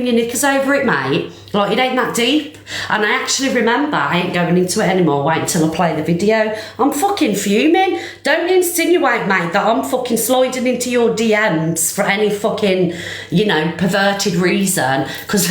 your knickers over it, mate. Like, it ain't that deep. And I actually remember, I ain't going into it anymore, wait until I play the video. I'm fucking fuming. Don't insinuate, mate, that I'm fucking sliding into your DMs for any fucking, you know, perverted reason. Because,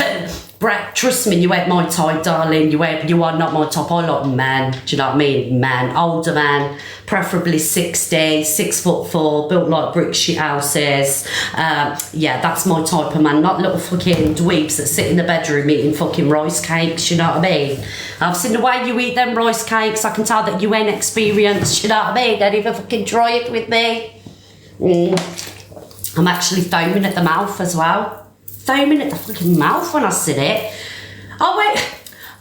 Brett, trust me, you ain't my type, darling. You are not my type. I like men. Do you know what I mean? Men, older men, preferably 60, 6'4", built like brick shit houses. Yeah, that's my type of man. Not little fucking dweebs that sit in the bedroom eating fucking rice cakes. You know what I mean? I've seen the way you eat them rice cakes. I can tell that you ain't experienced. You know what I mean? Don't even fucking try it with me. I'm actually foaming at the mouth as well. Foaming at the fucking mouth when I said it. I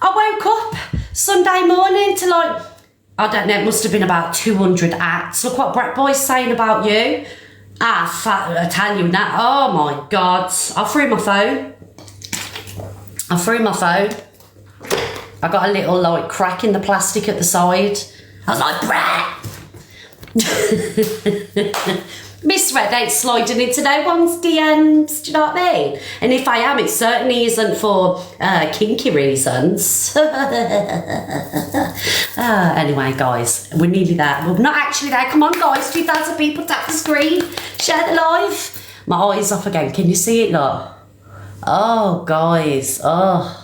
woke up Sunday morning to like, I don't know, it must have been about 200 acts. Look what Brett Boy's saying about you. I tell you that, oh my God. I threw my phone. I got a little like crack in the plastic at the side. I was like, Brett. Miss Red ain't sliding into no one's DMs, do you know what I mean? And if I am, it certainly isn't for kinky reasons. Anyway, guys, we're nearly there. We're not actually there. Come on, guys, 2,000 people, tap the screen, share the live. My eye's off again. Can you see it, look? Oh, guys, oh.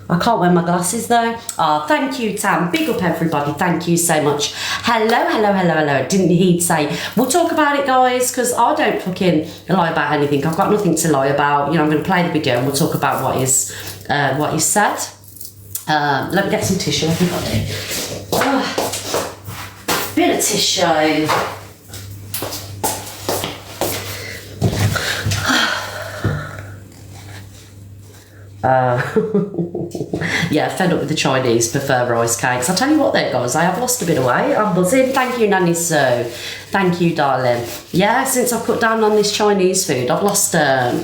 I can't wear my glasses though. Oh, thank you, Tam. Big up, everybody. Thank you so much. Hello. Didn't he say, we'll talk about it, guys, because I don't fucking lie about anything. I've got nothing to lie about. You know, I'm going to play the video and we'll talk about what is said. Let me get some tissue, everybody. Bit of tissue. Yeah, fed up with the Chinese, prefer rice cakes. I'll tell you what though, guys, I have lost a bit of weight. I'm buzzing. Thank you, Nanny Sue. Thank you, darling. Yeah, since I've cut down on this Chinese food, I've lost a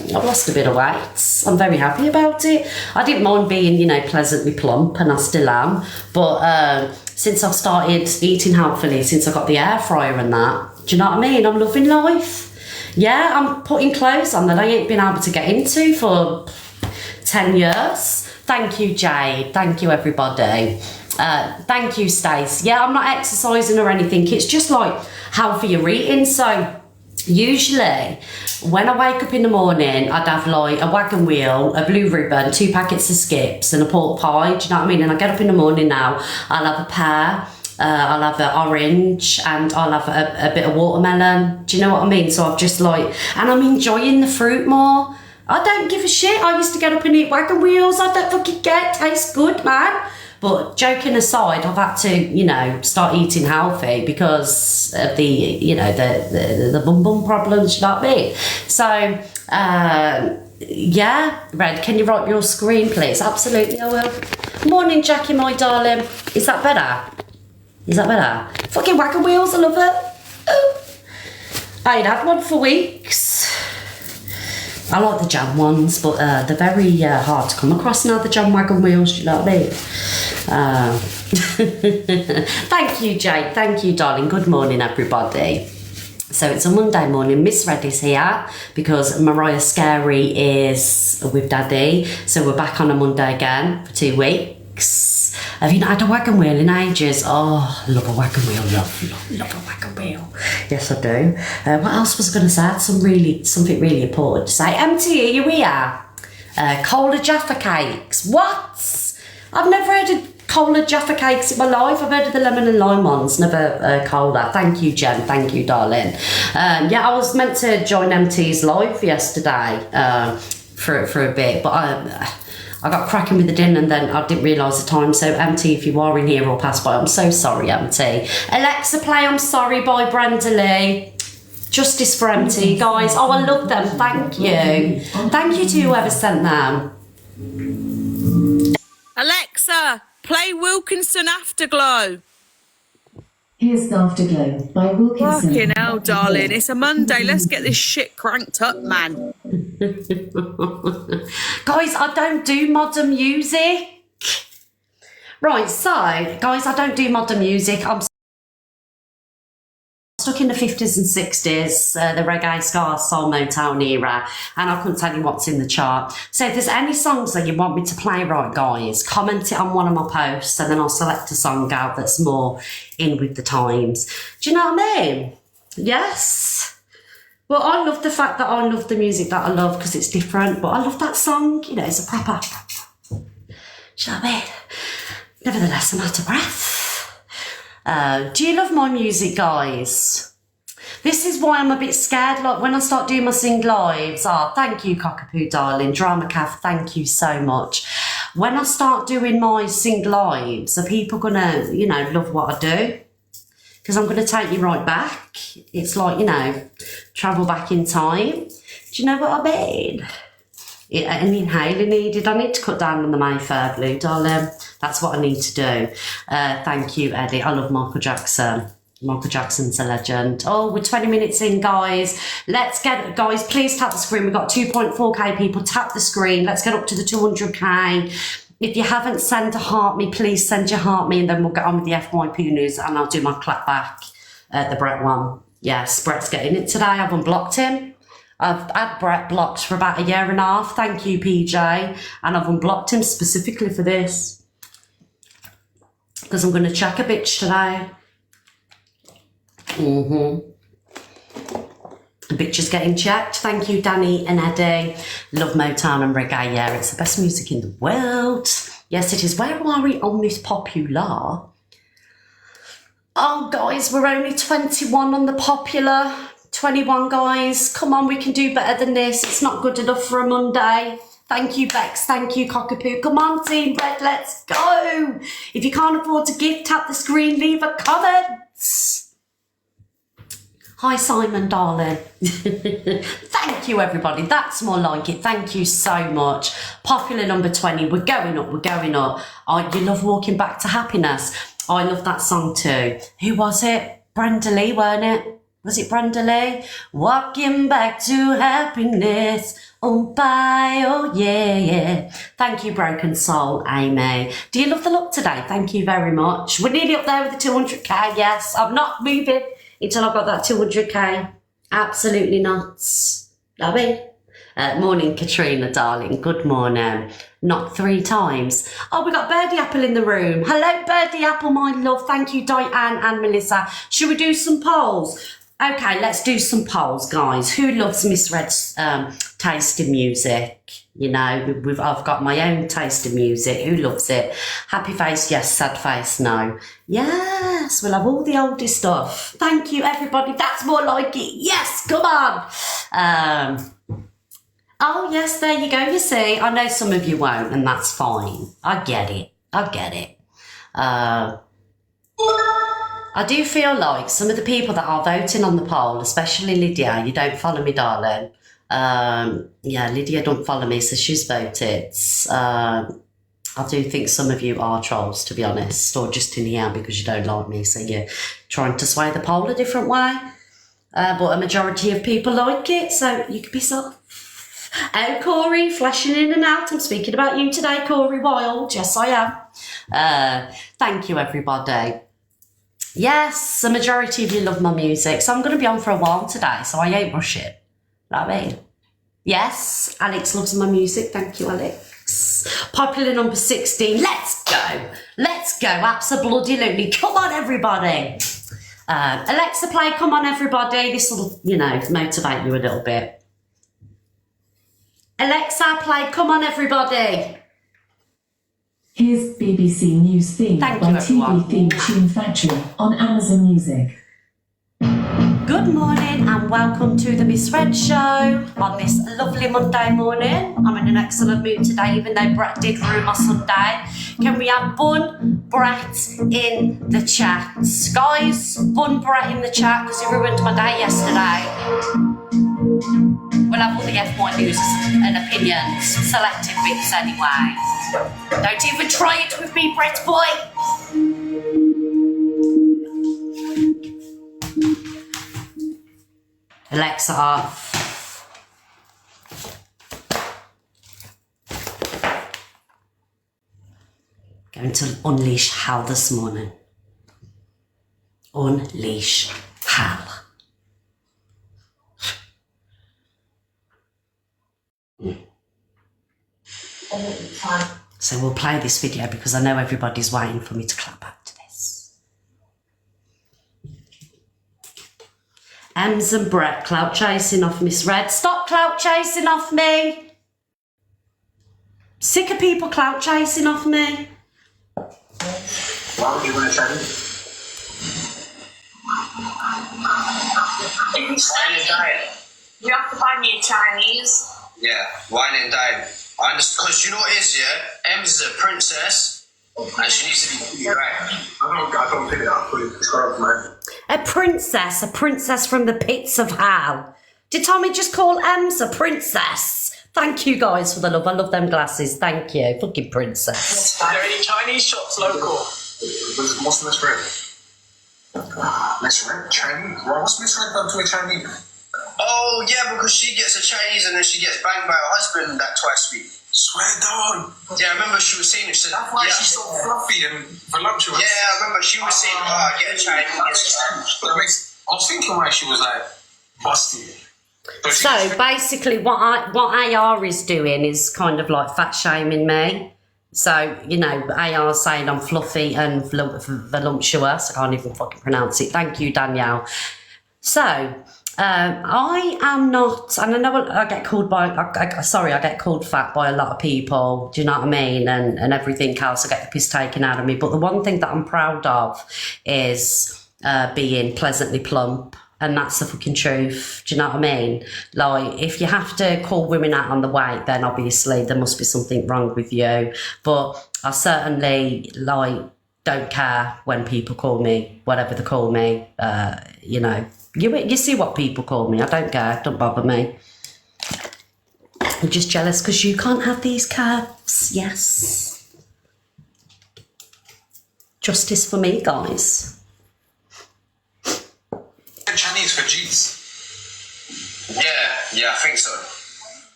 bit of weight. I'm very happy about it. I didn't mind being, you know, pleasantly plump, and I still am. But since I've started eating healthily, since I got the air fryer and that, do you know what I mean? I'm loving life. Yeah, I'm putting clothes on that I ain't been able to get into for 10 years. Thank you, Jade. Thank you, everybody. Thank you, Stace. Yeah, I'm not exercising or anything. It's just like healthy you're eating. So usually when I wake up in the morning, I'd have like a wagon wheel, a blue ribbon, 2 packets of skips and a pork pie. Do you know what I mean? And I get up in the morning now, I'll have a pear, I'll have an orange, and I'll have a bit of watermelon. Do you know what I mean? So I've just like, and I'm enjoying the fruit more. I don't give a shit. I used to get up and eat wagon wheels. I don't fucking care. It tastes good, man. But joking aside, I've had to, you know, start eating healthy because of the, you know, the bum problems, you know what I mean? So, yeah, Red, can you write your screen, please? Absolutely, I will. Morning, Jackie, my darling. Is that better? Is that better? Fucking wagon wheels, I love it. Oh. I ain't had one for weeks. I like the jam ones, but they're very hard to come across now, the jam wagon wheels, do you know what I mean? Thank you, Jade. Thank you, darling. Good morning, everybody. So it's a Monday morning. Miss Red is here because Mariah Scary is with Daddy. So we're back on a Monday again for 2 weeks. Have you not had a wagon wheel in ages? Oh, love a wagon wheel, love a wagon wheel. Yes, I do. What else was I going to say? I had something really important to say. MT, are you here? Cola Jaffa cakes. What? I've never heard of cola Jaffa cakes in my life. I've heard of the lemon and lime ones, never cola. Thank you, Jen. Thank you, darling. Yeah, I was meant to join MT's live yesterday for a bit, but I got cracking with the dinner and then I didn't realise the time. So MT, if you are in here or pass by, I'm so sorry, MT. Alexa, play I'm Sorry by Brenda Lee. Justice for MT, guys. Oh, I love them. Thank you. Thank you to whoever sent them. Alexa, play Wilkinson Afterglow. Here's the Afterglow by Wilkinson. Fucking hell, darling. It's a Monday. Let's get this shit cranked up, man. Guys, I don't do modern music. Right, so, guys, I don't do modern music. I'm stuck in the 50s and 60s, the reggae, ska, soul, Motown era, and I couldn't tell you what's in the chart. So if there's any songs that you want me to play, right, guys, comment it on one of my posts, and then I'll select a song out that's more in with the times. Do you know what I mean? Yes. Well, I love the fact that I love the music that I love because it's different, but I love that song. You know, it's a proper... Do you know what I mean? Nevertheless, I'm out of breath. Do you love my music, guys? This is why I'm a bit scared. Like when I start doing my sing lives, thank you, Cockapoo darling, Drama Cav, thank you so much. When I start doing my sing lives, are people gonna, you know, love what I do? Because I'm gonna take you right back. It's like, you know, travel back in time. Do you know what I mean? An inhaler needed. I need to cut down on the Mayfair blue, darling. That's what I need to do. Thank you, Eddie. I love Michael Jackson. Michael Jackson's a legend. Oh, we're 20 minutes in, guys. Let's get, guys, please tap the screen. We've got 2.4k people. Tap the screen. Let's get up to the 200k. If you haven't sent a heart me, please send your heart me, and then we'll get on with the FYP news, and I'll do my clap back, the Brett one. Yes, Brett's getting it today. I've unblocked him. I've had Brett blocked for about 1.5 years. Thank you, PJ. And I've unblocked him specifically for this. Because I'm going to check a bitch today. The bitch is getting checked. Thank you, Danny and Eddie. Love Motown and reggae. Yeah, it's the best music in the world. Yes, it is. Where are we on this popular? Oh, guys, we're only 21 on the popular. 21, guys. Come on, we can do better than this. It's not good enough for a Monday. Thank you, Bex. Thank you, Cockapoo. Come on, Team Red, let's go. If you can't afford to gift, tap the screen, leave a comment. Hi, Simon, darling. Thank you, everybody. That's more like it. Thank you so much. Popular number 20. We're going up. We're going up. Oh, you love Walking Back to Happiness. Oh, I love that song too. Who was it? Brenda Lee, weren't it? Was it Brenda Lee? Walking back to happiness. Oh, bye. Oh, yeah, yeah. Thank you, Broken Soul, Amy. Do you love the look today? Thank you very much. We're nearly up there with the 200k. Yes, I'm not moving until I've got that 200k. Absolutely nuts. Love it. Morning, Katrina, darling. Good morning. Not 3 times. Oh, we got Birdie Apple in the room. Hello, Birdie Apple, my love. Thank you, Diane and Melissa. Should we do some polls? Okay, let's do some polls, guys. Who loves Miss Red's taste in music? You know, I've got my own taste in music. Who loves it? Happy face, yes. Sad face, no. Yes, we'll have all the oldie stuff. Thank you, everybody. That's more like it. Yes, come on. Oh, yes, there you go. You see, I know some of you won't, and that's fine. I get it. I get it. I do feel like some of the people that are voting on the poll, especially Lydia, you don't follow me, darling. Yeah, Lydia don't follow me, so she's voted. I do think some of you are trolls, to be honest, or just in here because you don't like me, so you're trying to sway the poll a different way. But a majority of people like it, so you could be so... Oh, Corey, flashing in and out. I'm speaking about you today, Corey Wild. Yes, I am. Thank you, everybody. Yes, the majority of you love my music, so I'm going to be on for a while today, so I ain't rushing. You know what I mean? Yes, Alex loves my music. Thank you, Alex. Popular number 16. Let's go. Let's go. Absolutely. Come on, everybody. Alexa, play Come On, Everybody. This will, you know, motivate you a little bit. Alexa, play Come On, Everybody. Here's BBC News theme by TV Theme Tune Factory on Amazon Music. Good morning and welcome to the Miss Red Show on this lovely Monday morning. I'm in an excellent mood today, even though Brett did ruin my Sunday. Can we have Bun Brett in the chat? Guys, Bun Brett in the chat because he ruined my day yesterday. We'll have all the F1 news and opinions, selected bits anyway. Don't even try it with me, Brett boy. Alexa off. Going to unleash Hal this morning. Unleash Hal. So we'll play this video because I know everybody's waiting for me to clap back to this. Ems and Brett, clout chasing off Miss Red. Stop clout chasing off me. Sick of people clout chasing off me. Why would you want to try it? If you study diet, you have to buy me a Chinese. Yeah, wine and dine. I understand, because you know what it is, yeah? Ems is a princess, and she needs to be pretty right. I don't think that fully described, man. A princess from the pits of hell. Did Tommy just call Ems a princess? Thank you guys for the love. I love them glasses. Thank you. Fucking princess. Are there any Chinese shops local? What's Miss Red? Miss Red? Chinese? What's Miss Red done to a Chinese? Oh, yeah, because she gets a Chinese and then she gets banged by her husband that twice a week. Swear down. Yeah, I remember she was saying it. She said, that's why she's so fluffy and voluptuous. Yeah, I remember she was saying, I get a Chinese. I was thinking why she was like busty. So basically what AR is doing is kind of like fat shaming me. So, you know, AR saying I'm fluffy and voluptuous. I can't even fucking pronounce it. Thank you, Danielle. So, I am not, and I know I get called I get called fat by a lot of people, do you know what I mean? And everything else, I get the piss taken out of me. But the one thing that I'm proud of is being pleasantly plump. And that's the fucking truth. Do you know what I mean? Like, if you have to call women out on the weight, then obviously there must be something wrong with you. But I certainly, like, don't care when people call me, whatever they call me. You know, you see what people call me. I don't care. Don't bother me. I'm just jealous because you can't have these curves. Yes. Justice for me, guys. Chinese for G's. Yeah, I think so.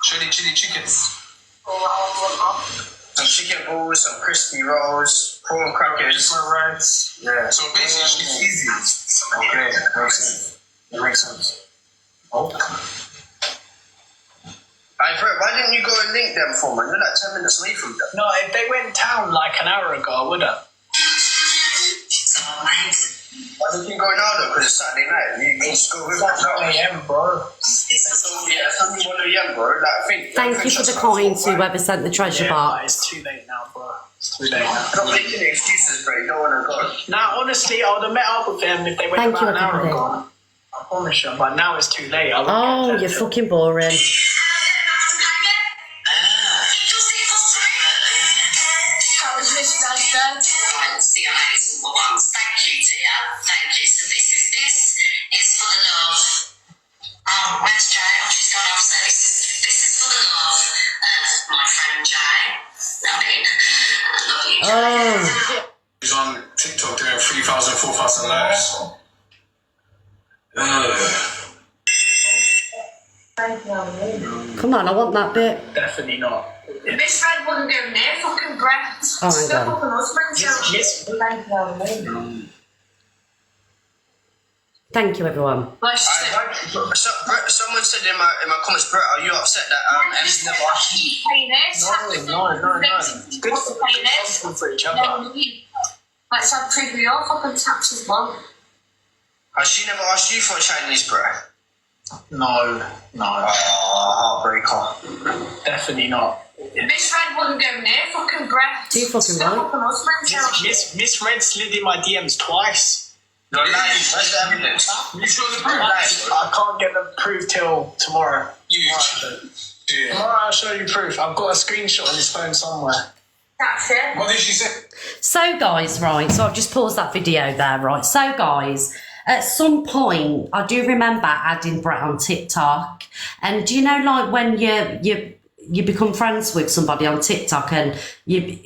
Chili chickens. Some chicken balls, some crispy rolls, prawn crackers. Rice. Yeah. So basically, she's easy. Okay, that makes sense. Oh. Hey, Brett, why didn't you go and link them for me? You're like 10 minutes away from them. No, if they went down like an hour ago, I would have. Why didn't you go now though? Because it's Saturday night. You can just go with us. It's 1 a.m, bro. It's only 1 a.m, bro. Like, Thank you for the coins, whoever sent the treasure box. It's too late now, bro. It's too late now. Stop making excuses, bro. You don't want to go. Nah, honestly, I would have met up with them if they went Thank about you, an hour everybody. ago. I promise you, but now it's too late. Oh, you're fucking boring. Thank you, Tia. Thank you. So this is for the love. Oh, where's Jay? Oh, she's gone off. So this is for the love of my friend Jay. I love you, Jay. Oh. He's on TikTok doing 3,000, 4,000 lives. Come on, I want that bit. Definitely not. Miss Red wouldn't go near fucking Brett. Oh, hang on. Thank you, everyone. Someone said in my comments, Brett, are you upset that Em's never asked you? No. It's good for each other. Let's have proof of your fucking taxes, mum. Has she never asked you for a Chinese, Brett? No. Heartbreaker. Definitely not. Miss Red wouldn't go near fucking Brett. Too fucking right. Miss Red slid in my DMs twice. You're lying. Where's the evidence? You sure the proof? I can't get the proof till tomorrow. Tomorrow I'll show you proof. I've got a screenshot on his phone somewhere. That's it. What did she say? So, guys, right, so I've just paused that video there, right? So, guys, at some point, I do remember adding Brett on TikTok. And do you know, like, when you become friends with somebody on TikTok and you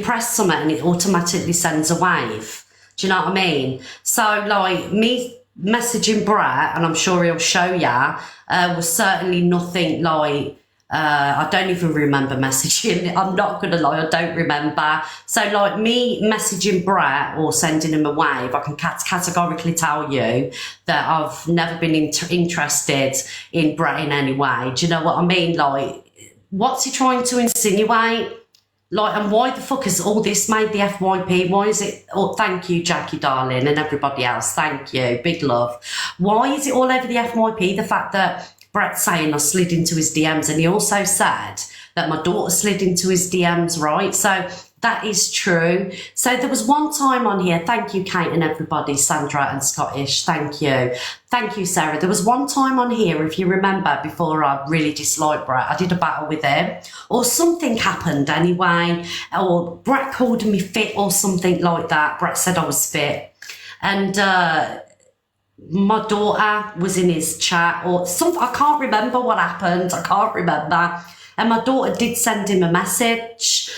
press something and it automatically sends a wave? Do you know what I mean? So, like, me messaging Brett, and I'm sure he'll show ya, was certainly nothing like, I don't even remember messaging. I'm not going to lie, I don't remember. So, like, me messaging Brett or sending him a wave, I can categorically tell you that I've never been interested in Brett in any way. Do you know what I mean? Like, what's he trying to insinuate? Like, and why the fuck has all this made the FYP? Why is it, oh, thank you, Jackie, darling, and everybody else, thank you, big love. Why is it all over the FYP? The fact that Brett's saying I slid into his DMs, and he also said that my daughter slid into his DMs, right? So that is true. So there was one time on here, thank you, Kate and everybody, Sandra and Scottish, thank you. Thank you, Sarah. There was one time on here, if you remember, before I really disliked Brett, I did a battle with him, or something happened anyway, or Brett called me fit or something like that. Brett said I was fit. And my daughter was in his chat or something. I can't remember what happened. I can't remember. And my daughter did send him a message.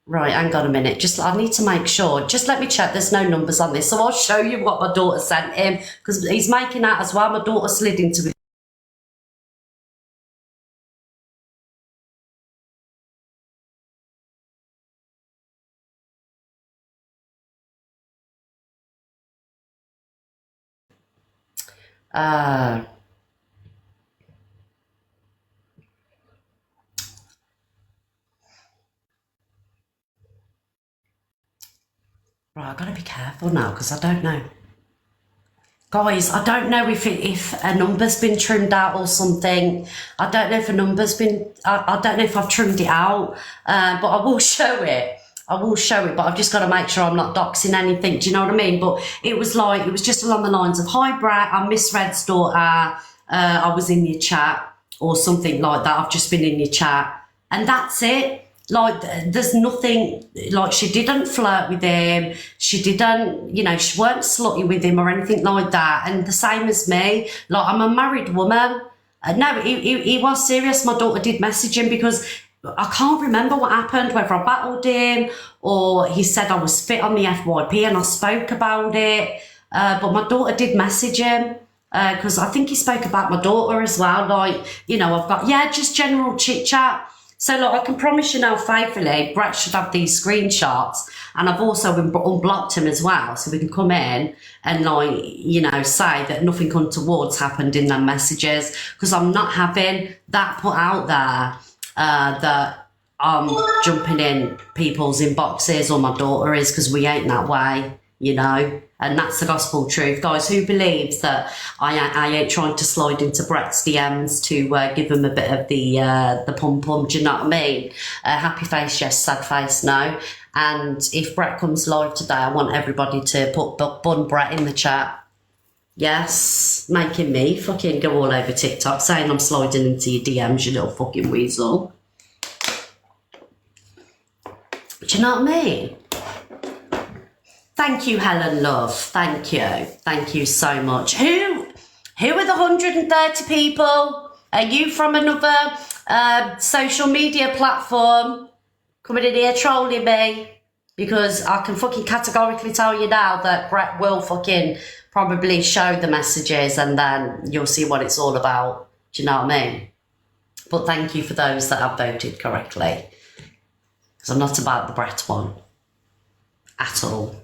Right, hang on a minute. I need to make sure. Just let me check. There's no numbers on this. So I'll show you what my daughter sent him, because he's making out as well. My daughter slid into it. Right, I've got to be careful now because I don't know. Guys, I don't know if a number's been trimmed out or something. I don't know if a number's been, I don't know if I've trimmed it out, but I will show it. I will show it, but I've just got to make sure I'm not doxing anything. Do you know what I mean? But it was just along the lines of, hi, Brett, I'm Miss Red's daughter. I was in your chat or something like that. I've just been in your chat. And that's it. Like, there's nothing, like, she didn't flirt with him. She didn't, you know, she weren't slutty with him or anything like that. And the same as me. Like, I'm a married woman. No, he was serious. My daughter did message him because I can't remember what happened, whether I battled him or he said I was fit on the FYP and I spoke about it. But my daughter did message him because I think he spoke about my daughter as well. Like, you know, I've got, yeah, just general chit chat. So, look, I can promise you now faithfully, Brett should have these screenshots, and I've also unblocked him as well, so we can come in and, like, you know, say that nothing untoward's happened in them messages, because I'm not having that put out there that I'm jumping in people's inboxes, or my daughter is, because we ain't that way, you know. And that's the gospel truth. Guys, who believes that I ain't trying to slide into Brett's DMs to give him a bit of the pum-pum, do you know what I mean? Happy face, yes, sad face, no. And if Brett comes live today, I want everybody to put Bun Brett in the chat. Yes, making me fucking go all over TikTok saying I'm sliding into your DMs, you little fucking weasel. Do you know what I mean? Thank you, Helen Love. Thank you. Thank you so much. Who are the 130 people? Are you from another social media platform coming in here trolling me? Because I can fucking categorically tell you now that Brett will fucking probably show the messages and then you'll see what it's all about. Do you know what I mean? But thank you for those that have voted correctly. Because I'm not about the Brett one at all.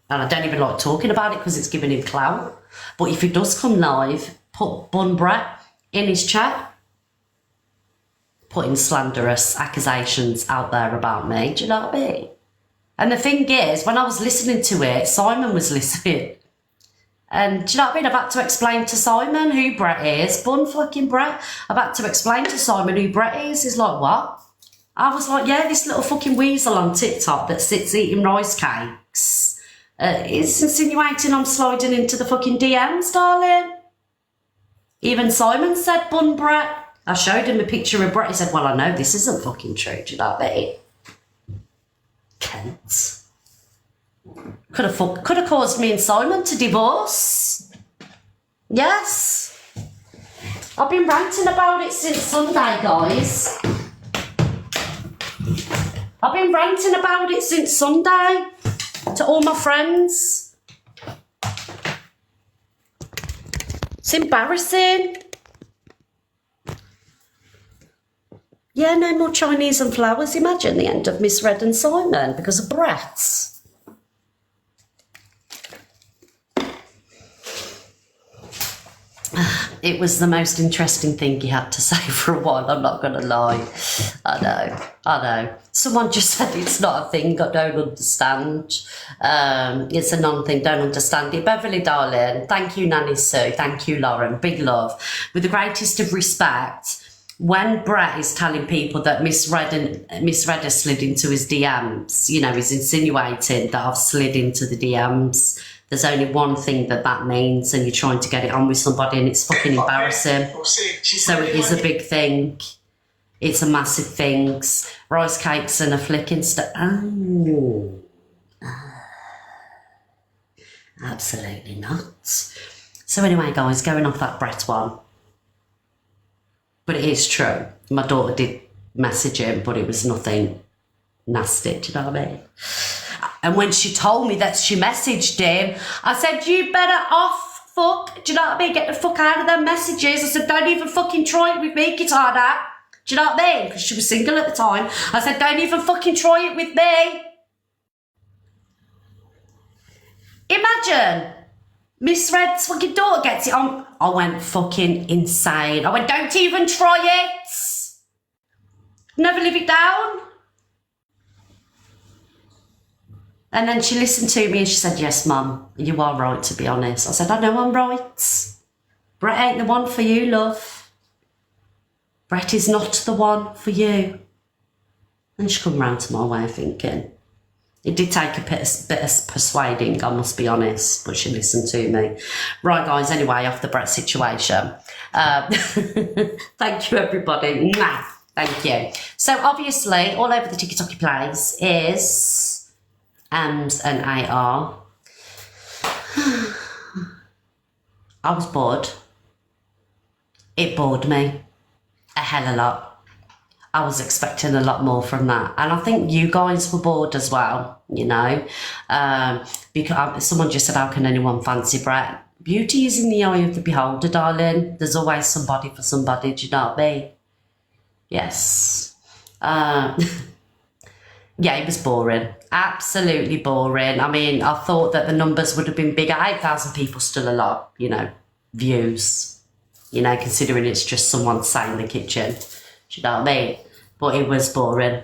And I don't even like talking about it because it's giving him clout. But if he does come live, put Bun Brett in his chat, putting slanderous accusations out there about me. Do you know what I mean? And the thing is, when I was listening to it, Simon was listening. And do you know what I mean? I've had to explain to Simon who Brett is. Bun fucking Brett. I've had to explain to Simon who Brett is. He's like, what? I was like, yeah, this little fucking weasel on TikTok that sits eating rice cakes. It's insinuating I'm sliding into the fucking DMs, darling. Even Simon said Bun Brett. I showed him a picture of Brett. He said, well, I know this isn't fucking true. Do you know what I mean? Kent. Could have caused me and Simon to divorce. Yes. I've been ranting about it since Sunday, guys. I've been ranting about it since Sunday. To all my friends. It's embarrassing. Yeah, no more Chinese and flowers. Imagine the end of Miss Red and Simon because of brats. It was the most interesting thing he had to say for a while, I'm not going to lie. I know. Someone just said it's not a thing, I don't understand. It's a non-thing, don't understand it. Beverly, darling, thank you, Nanny Sue. Thank you, Lauren. Big love. With the greatest of respect, when Brett is telling people that Miss Redder slid into his DMs, you know, he's insinuating that I've slid into the DMs. There's only one thing that means, and you're trying to get it on with somebody, and it's fucking embarrassing. So it is a big thing. It's a massive thing. Rice cakes and a flicking stuff. Oh. Absolutely not. So anyway, guys, going off that Brett one. But it is true. My daughter did message him, but it was nothing nasty, do you know what I mean? And when she told me that she messaged him, I said, you better off, fuck. Do you know what I mean? Get the fuck out of them messages. I said, don't even fucking try it with me, Katada. Do you know what I mean? Because she was single at the time. I said, don't even fucking try it with me. Imagine, Miss Red's fucking daughter gets it on. I went fucking insane. I went, don't even try it. Never live it down. And then she listened to me and she said, yes, Mum, you are right, to be honest. I said, I know I'm right. Brett ain't the one for you, love. Brett is not the one for you. And she come round to my way of thinking. It did take a bit of persuading, I must be honest, but she listened to me. Right, guys, anyway, off the Brett situation. Thank you, everybody. Mwah. Thank you. So, obviously, all over the TikTok plays is... and an AR. I was bored. It bored me a hell of a lot. I was expecting a lot more from that. And I think you guys were bored as well, you know. Because someone just said, how can anyone fancy Brett? Beauty is in the eye of the beholder, darling. There's always somebody for somebody, do you know what I mean? Yes. Yeah, it was boring. Absolutely boring. I mean, I thought that the numbers would have been bigger. 8,000 people, still a lot, you know, views. You know, considering it's just someone sat in the kitchen. Do you know what I mean? But it was boring.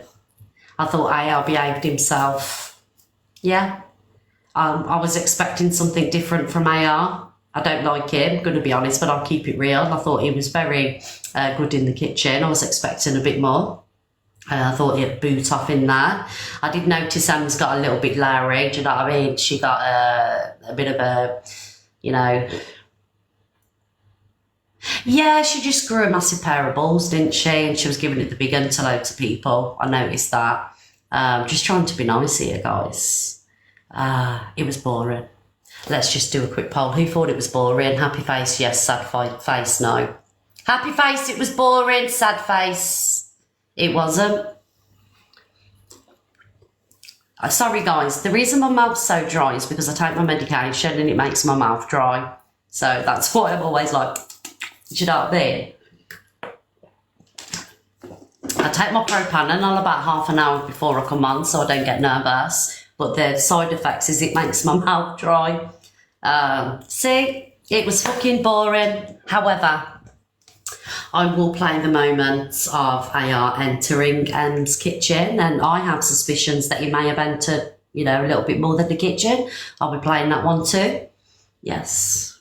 I thought AR behaved himself. Yeah. I was expecting something different from AR. I don't like him, going to be honest, but I'll keep it real. I thought he was very good in the kitchen. I was expecting a bit more. I thought he'd boot off in there. I did notice Emma's got a little bit leery, do you know what I mean? She got a bit of a, you know... Yeah, she just grew a massive pair of balls, didn't she? And she was giving it the big un to loads of people. I noticed that. Just trying to be nice here, guys. It was boring. Let's just do a quick poll. Who thought it was boring? Happy face, yes. Sad face, no. Happy face, it was boring. Sad face, it wasn't. Sorry, guys. The reason my mouth's so dry is because I take my medication and it makes my mouth dry. So that's why I'm always like... Do you know what I mean? I take my propanol about half an hour before I come on so I don't get nervous. But the side effects is it makes my mouth dry. See, it was fucking boring. However, I will play the moments of AR entering M's kitchen, and I have suspicions that he may have entered, you know, a little bit more than the kitchen. I'll be playing that one too. Yes.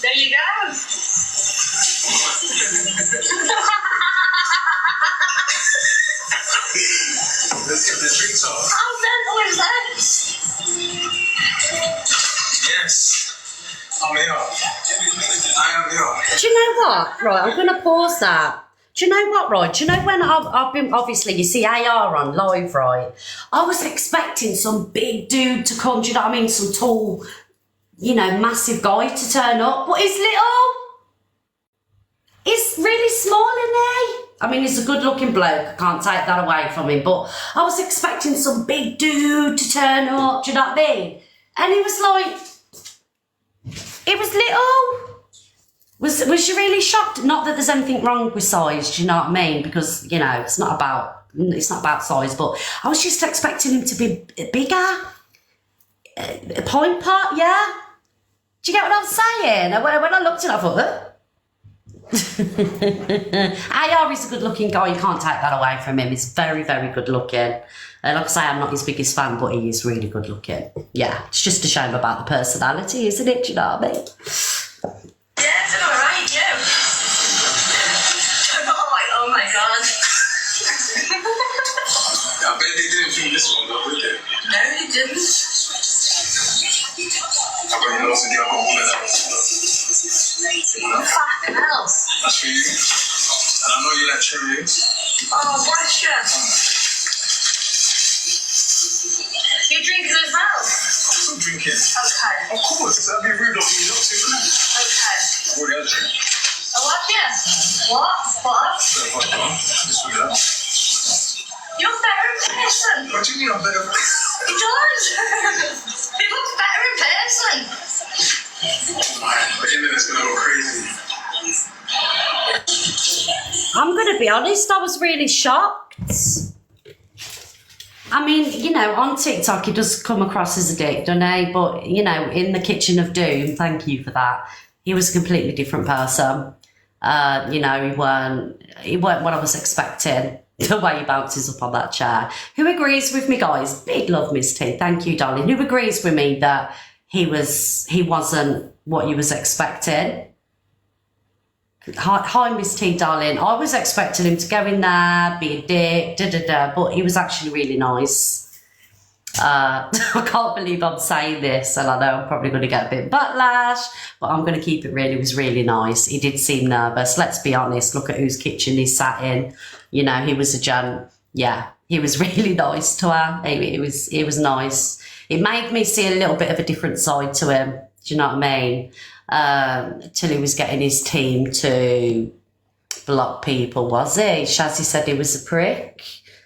There you go. Let's get the drinks off. Oh, then what is that? Yes. I'm here. I am here. Do you know what? Right, I'm going to pause that. Do you know what, right? Do you know when I've been, obviously, you see AR on live, right? I was expecting some big dude to come, do you know what I mean? Some tall, you know, massive guy to turn up. But he's little. He's really small, isn't he? I mean, he's a good-looking bloke. I can't take that away from him. But I was expecting some big dude to turn up, do you know what I mean? And he was like It was little. Was you really shocked? Not that there's anything wrong with size, do you know what I mean? Because, you know, it's not about size, but I was just expecting him to be bigger. A point part, yeah? Do you get what I'm saying? When I looked at it, I thought, AR is a good looking guy, you can't take that away from him. He's very, very good looking. Like I say, I'm not his biggest fan, but he is really good looking. Yeah, it's just a shame about the personality, isn't it? Do you know what I mean? Yeah, it's alright, yeah. I'm not like, oh my god. I bet they didn't film this one, though, did they? No, they didn't. I bet you also did all of that. Oh, fucking hell. That's for you. And I know you like Cheerios. Oh, bless you. You drinking as well? I'm still drinking. Okay. Of course, that'd be rude of you not to. Okay. I've already had a drink. Oh, what? Yeah. What? What? So if I can't, just with that. You're better in person. What do you mean I'm better? He does. He looks better in person. But you know it's gonna go crazy. I'm going to be honest, I was really shocked. I mean, you know, on TikTok he does come across as a dick, doesn't he? But, you know, in the Kitchen of Doom, thank you for that, he was a completely different person. You know, he weren't what I was expecting. The way he bounces up on that chair. Who agrees with me, guys? Big love, Miss T. Thank you, darling. Who agrees with me that he wasn't what you was expecting? Hi, Miss T, darling. I was expecting him to go in there, be a dick, but he was actually really nice. I can't believe I'm saying this, and I know I'm probably going to get a bit of backlash, but I'm going to keep it real. He was really nice. He did seem nervous. Let's be honest. Look at whose kitchen he sat in. You know, he was a gent. Yeah, he was really nice to her. He was nice. It made me see a little bit of a different side to him. Do you know what I mean? Till he was getting his team to block people, was he? Shazzy said he was a prick.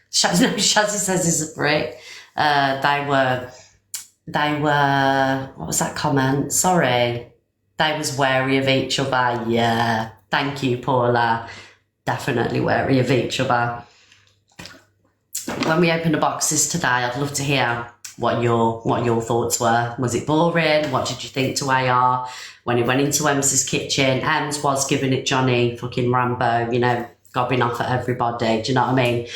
Shazzy says he's a prick. They were, what was that comment? Sorry. They was wary of each other. Yeah. Thank you, Paula. Definitely wary of each other. When we open the boxes today, I'd love to hear what your thoughts were. Was it boring? What did you think to AR when he went into Ems's kitchen? Ems was giving it Johnny fucking Rambo, you know, gobbing off at everybody. Do you know what I mean?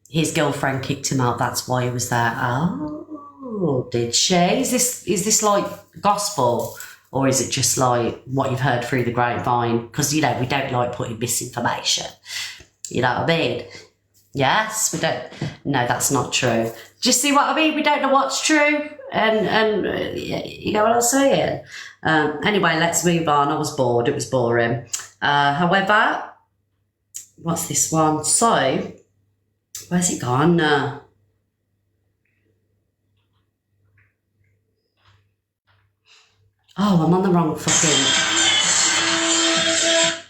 His girlfriend kicked him out. That's why he was there. Oh, did she? Is this like gospel? Or is it just like what you've heard through the grapevine? Because, you know, we don't like putting misinformation. You know what I mean? Yes, we don't. No, that's not true. Do you see what I mean? We don't know what's true. And you know what I'm saying? Anyway, let's move on. I was bored. It was boring. However, what's this one? So, where's it gone? Oh, I'm on the wrong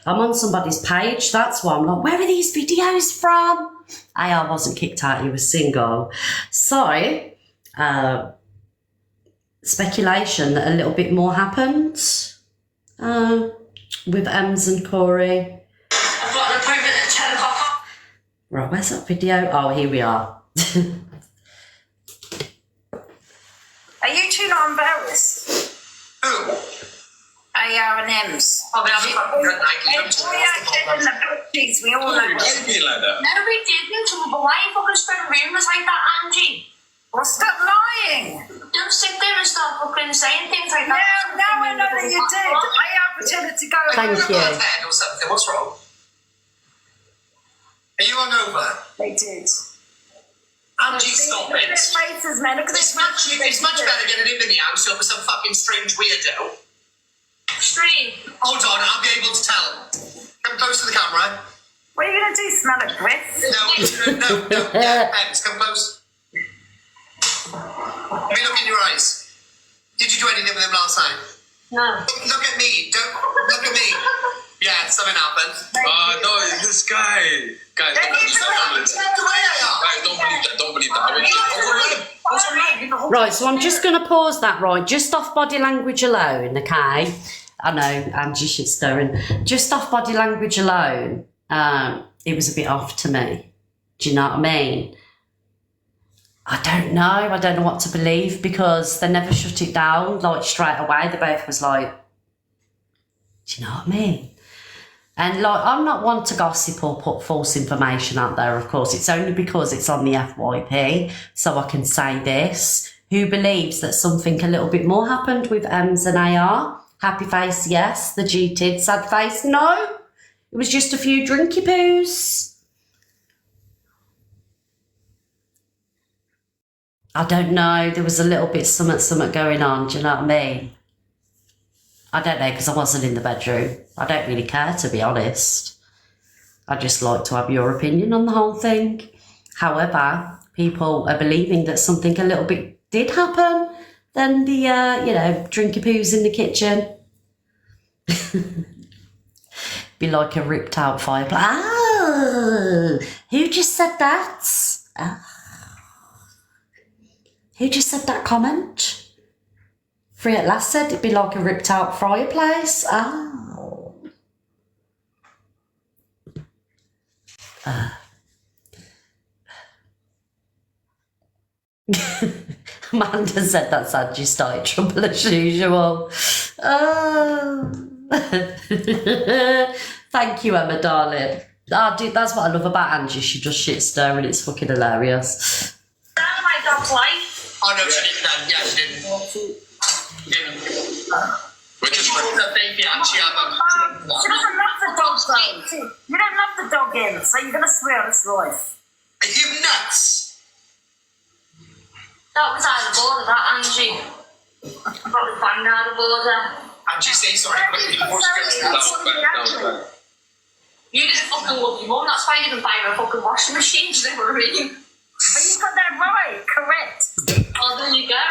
I'm on somebody's page. That's why I'm like, where are these videos from? AR wasn't kicked out. He was single. So, speculation that a little bit more happened with Ems and Corey. I've got an appointment at 10 o'clock. Right, where's that video? Oh, here we are. Are you two not embarrassed? Who? AR and Ems. Oh, we haven't got a good night. We all know. Why are you being like that? No, we didn't. But why are you fucking spreading rumours like that, Angie? Well, stop lying. Don't sit there and start fucking saying things like that. Now I know that you did. AR pretended to go. Thank you. Head or something. What's wrong? Are you hungover? They did. Angie, stop Look at it. their faces, man. Look at their It's much better getting him in the house over some fucking strange weirdo. Stream. Hold on, I'll be able to tell. Come close to the camera. What are you going to do? Smell a breath? No. Yeah, Ems, come close. Let me look in your eyes. Did you do anything with him last night? No. Look at me. Don't look at me. Yeah, something happened. No, this guy. Guys, don't believe that. Don't believe that. Right, so I'm just going to pause that, right, just off body language alone, okay? I know, Angie, she's stirring. Just off body language alone, it was a bit off to me. Do you know what I mean? I don't know what to believe, because they never shut it down, like, straight away. They both was like, do you know what I mean? And, like, I'm not one to gossip or put false information out there, of course. It's only because it's on the FYP, so I can say this. Who believes that something a little bit more happened with Ems and AR? Happy face, yes. The cheated. Sad face, no. It was just a few drinky poos. I don't know. There was a little bit something going on. Do you know what I mean? I don't know, because I wasn't in the bedroom. I don't really care, to be honest. I just like to have your opinion on the whole thing. However, people are believing that something a little bit did happen. Then the, drinky poos in the kitchen. Be like a ripped out fireplace. Oh, who just said that? Oh. Who just said that comment? Free at last said it'd be like a ripped out fireplace. Oh. Amanda said that's how you started trouble as usual. Oh. Thank you, Emma, darling. Oh, dude, that's what I love about Angie. She does shit stirring. It's fucking hilarious. That's my dog's life. Oh, no, she didn't. Yeah, she didn't. We're just the baby and she had a... She doesn't love the dog, though. You don't love the dog in, so you're going to swear on its life. Are you nuts? That was out of order, that, Angie. I got the bang out of order. Angie, say sorry quickly before she gets that. You didn't fucking love your mum, that's why you didn't buy her a fucking washing machine, do you know what I mean? But you got that right, correct. Oh, there you go.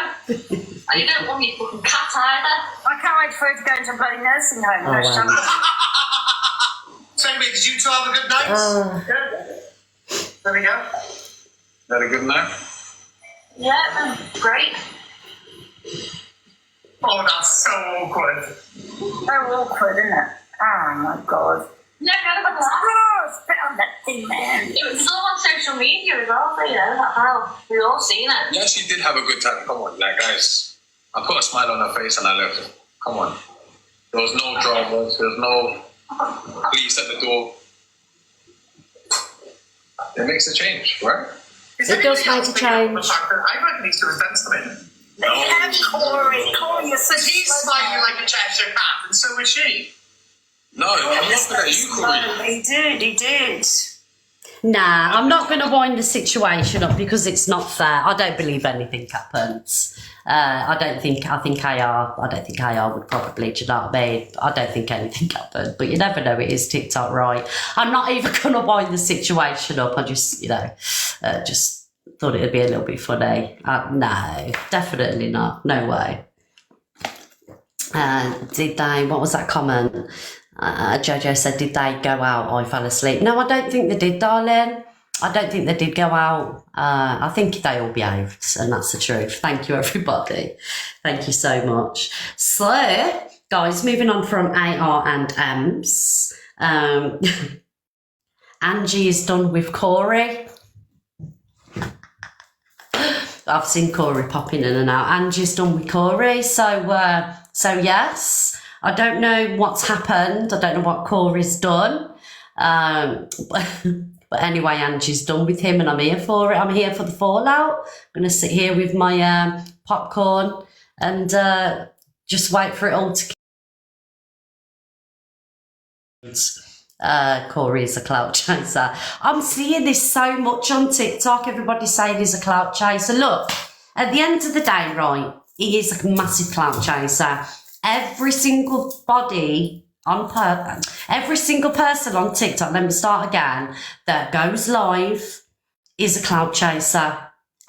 And you don't want your fucking cat either. I can't wait for her to go into a bloody nursing home. Oh, wow. So anyway, did you two have a good night? There we go. Had a good night? Yeah, great. Oh, that's so awkward. So awkward, isn't it? Oh my god. No, no, Oh, spit on that thing, man. it was all on social media as well, so you know, that's how we've all seen it. Yeah, she did have a good time. Come on, like, guys. I put a smile on her face and I left. Come on. There was no dramas. There was no police at the door. It makes a change, right? It does make a change. I reckon these two are friends to me. They have Corey. Corey, you're But he's smiling like a Cheshire cat, and so is she. No, I'm not gonna you, Corey. He did. Nah, I'm not going to wind the situation up because it's not fair. I don't believe anything happens. I think AR would probably, do you know what I mean? I don't think anything happened, but you never know, it is TikTok, right? I'm not even going to wind the situation up. I just, just thought it would be a little bit funny. No, definitely not. No way. What was that comment? Jojo said, did they go out? I fell asleep. No, I don't think they did, darling. I don't think they did go out. I think they all behaved, and that's the truth. Thank you, everybody. Thank you so much. So, guys, moving on from AR and Ems. Angie is done with Corey. I've seen Corey popping in and out. Angie's done with Corey. So yes. I don't know what's happened. I don't know what Corey's done. But anyway, Angie's done with him and I'm here for it. I'm here for the fallout. I'm going to sit here with my popcorn and just wait for it all to... Corey is a clout chaser. I'm seeing this so much on TikTok. Everybody's saying he's a clout chaser. Look, at the end of the day, right, he is a massive clout chaser. Every single person on TikTok, let me start again, that goes live is a clout chaser.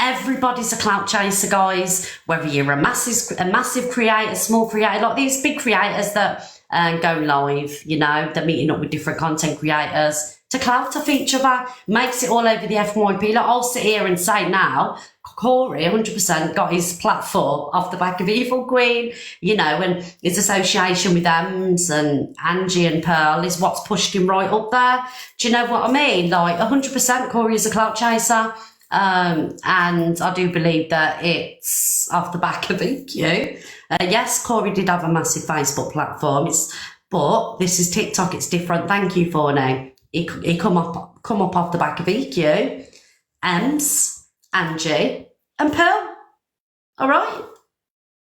Everybody's a clout chaser, guys. Whether you're a massive creator, small creator, like these big creators that and go live, you know, they're meeting up with different content creators to clout off each other, makes it all over the FYP. Like, I'll sit here and say now, Corey 100% got his platform off the back of Evil Queen, you know, and his association with Ems and Angie and Pearl is what's pushed him right up there. Do you know what I mean? Like, 100% Corey is a clout chaser. And I do believe that it's off the back of EQ. Yes, Corey did have a massive Facebook platform, but this is TikTok, it's different. Thank you, Forney. He come up off the back of EQ, Ems, Angie, and Pearl. All right.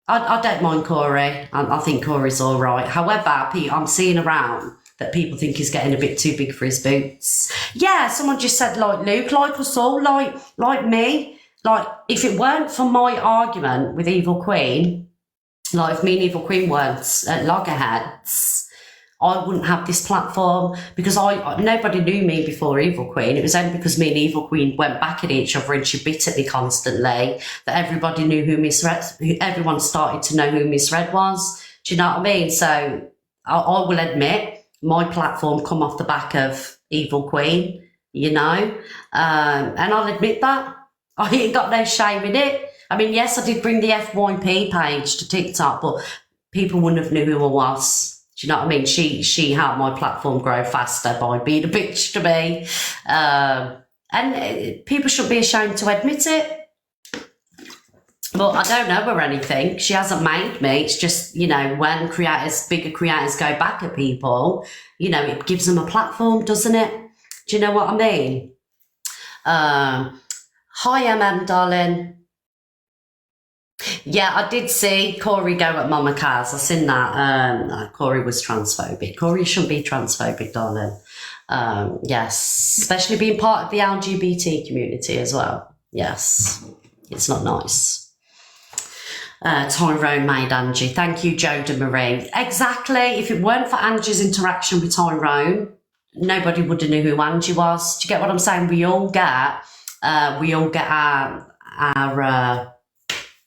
I don't mind Corey. I think Corey's all right. However, I'm seeing around that people think he's getting a bit too big for his boots. Yeah, someone just said, like Luke, like us all, like me. Like, if it weren't for my argument with Evil Queen, like if me and Evil Queen weren't at loggerheads, I wouldn't have this platform, because nobody knew me before Evil Queen. It was only because me and Evil Queen went back at each other and she bit at me constantly that everybody knew everyone started to know who Miss Red was. Do you know what I mean? So I will admit my platform come off the back of Evil Queen, you know, and I'll admit that. I ain't got no shame in it. I mean, yes, I did bring the FYP page to TikTok, but people wouldn't have knew who I was. Do you know what I mean? She helped my platform grow faster by being a bitch to me. And people should be ashamed to admit it. But I don't know her anything. She hasn't made me. It's just, you know, when bigger creators go back at people, you know, it gives them a platform, doesn't it? Do you know what I mean? Hi, darling. Yeah, I did see Corey go at Mama Kaz. I seen that. Corey was transphobic. Corey shouldn't be transphobic, darling. Yes, especially being part of the LGBT community as well. Yes, it's not nice. Tyrone made Angie. Thank you, Joda Marie. Exactly. If it weren't for Angie's interaction with Tyrone, nobody would have knew who Angie was. Do you get what I'm saying? We all get our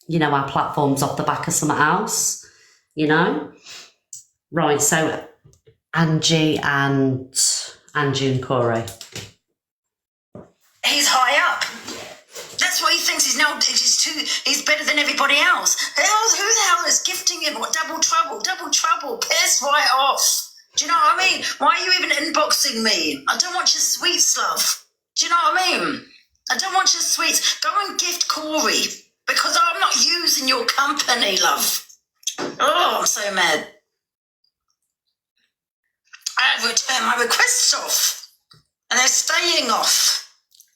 you know, our platforms off the back of something else, you know? Right, so Angie and Corey. He's high up. That's what he thinks he's better than everybody else. Who the hell is gifting him? What, double trouble, piss right off. Do you know what I mean? Why are you even inboxing me? I don't want your sweets, love. Do you know what I mean? I don't want your sweets. Go and gift Corey. Because I'm not using your company, love. Oh, I'm so mad. I returned my requests off. And they're staying off.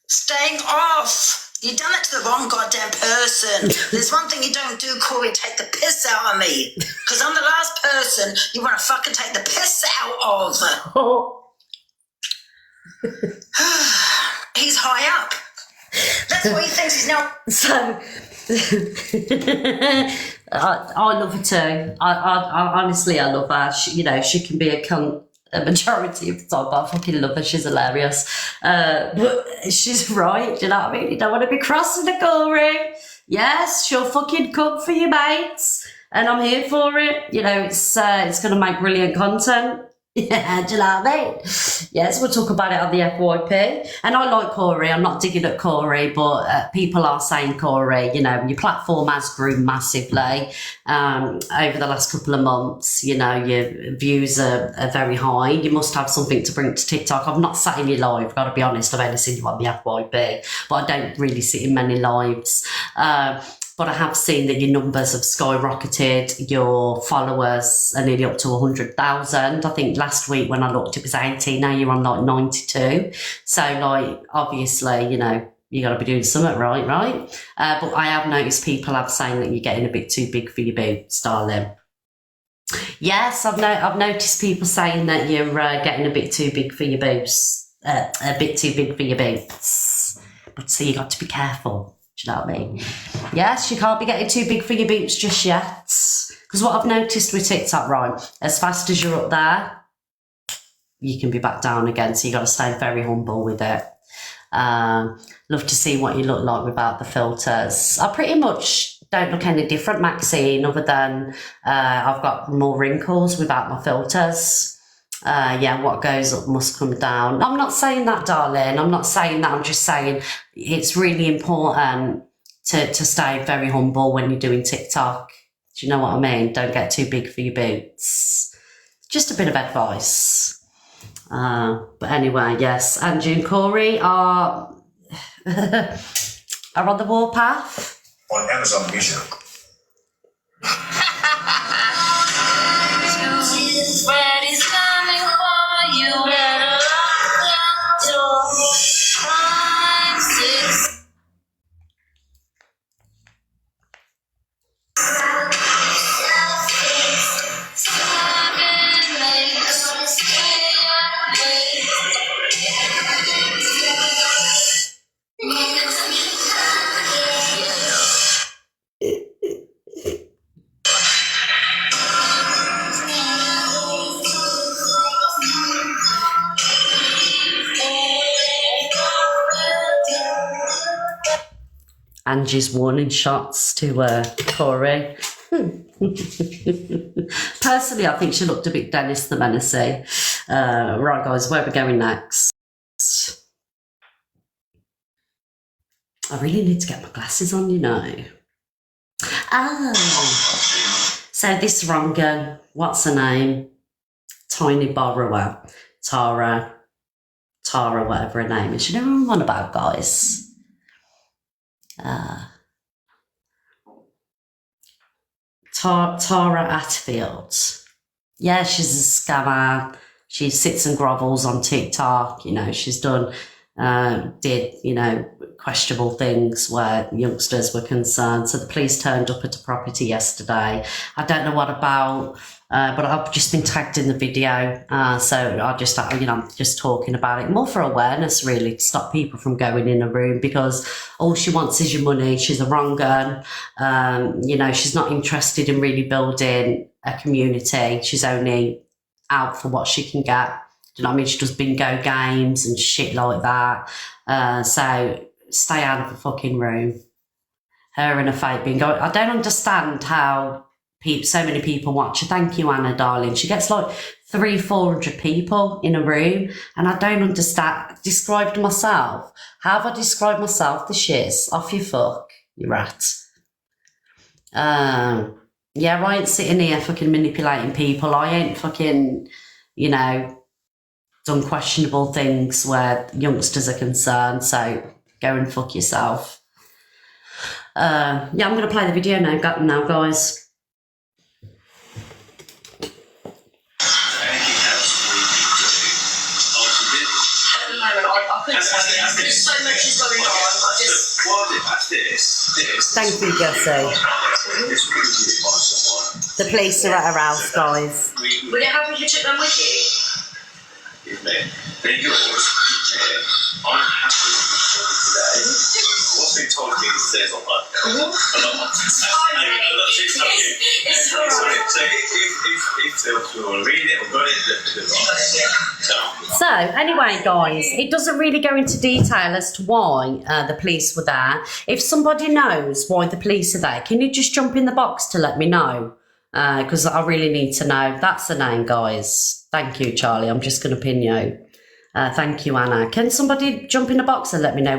Staying off. You've done it to the wrong goddamn person. There's one thing you don't do, Corey, take the piss out of me. Because I'm the last person you want to fucking take the piss out of. He's high up. That's what he thinks he's now. So, I love her too. I honestly, I love her. She can be a cunt a majority of the time, but I fucking love her. She's hilarious. But she's right. Do you know what I mean? You don't want to be crossing the Corey. Yes, she'll fucking come for you, mates, and I'm here for it. You know, it's going to make brilliant content. Yeah, do you know what I mean? Yes, we'll talk about it on the FYP. And I like Corey. I'm not digging at Corey, but people are saying, Corey, you know, your platform has grown massively over the last couple of months. You know, your views are very high. You must have something to bring to TikTok. I've not sat in your live, got to be honest. I've only seen you on the FYP, but I don't really sit in many lives. But I have seen that your numbers have skyrocketed. Your followers are nearly up to 100,000. I think last week when I looked, it was 80. Now you're on like 92. So like, obviously, you know, you got to be doing something right? But I have noticed people have saying that you're getting a bit too big for your boots, darling. Yes, I've noticed people saying that you're getting a bit too big for your boots. A bit too big for your boots. But so you got to be careful. Do you know what I mean? Yes, you can't be getting too big for your boots just yet. Because what I've noticed with TikTok, right, as fast as you're up there, you can be back down again. So you got to stay very humble with it. Love to see what you look like without the filters. I pretty much don't look any different, Maxine, other than I've got more wrinkles without my filters. Yeah, what goes up must come down. I'm not saying that, darling. I'm not saying that. I'm just saying it's really important to stay very humble when you're doing TikTok. Do you know what I mean? Don't get too big for your boots. Just a bit of advice. But anyway, yes, Angie and Corey are on the warpath. On Amazon Music. Freddy's coming for you. Better lock that door. 5, 6. Angie's warning shots to Corey. Personally, I think she looked a bit Dennis the Menacey. Right, guys, where are we going next? I really need to get my glasses on, you know. Oh. So this wronger, what's her name? Tiny Borrower. Tara, whatever her name is. You know what I'm on about, guys? Tara Atfield. Yeah, she's a scammer. She sits and grovels on TikTok. You know, she's did, you know, questionable things where youngsters were concerned. So the police turned up at a property yesterday. I don't know what about, but I've just been tagged in the video. So I just, you know, I'm just talking about it more for awareness, really, to stop people from going in a room, because all she wants is your money. She's a wrong gun. You know, she's not interested in really building a community. She's only out for what she can get. Do you know what I mean? She does bingo games and shit like that. So stay out of the fucking room. Her and a fake bingo. I don't understand how so many people watch her. Thank you, Anna, darling. She gets like 300-400 people in a room, and I don't understand. Described myself. How have I described myself? The shiz. Off you fuck, you rat. Yeah, I ain't sitting here fucking manipulating people. I ain't fucking, you know, done questionable things where youngsters are concerned, so go and fuck yourself. Yeah, I'm going to play the video now, guys. There's so much is going on. Thank you, Jessie. The police are at her house, guys. Would it help if you took them with you? They're yours. I'm happy with today. What's been told to me says on that. It's alright. So if you want to read it or got it, So, anyway, guys, it doesn't really go into detail as to why the police were there. If somebody knows why the police are there, can you just jump in the box to let me know? Because I really need to know. That's the name, guys. Thank you, Charlie. I'm just going to pin you. Thank you, Anna. Can somebody jump in the box and let me know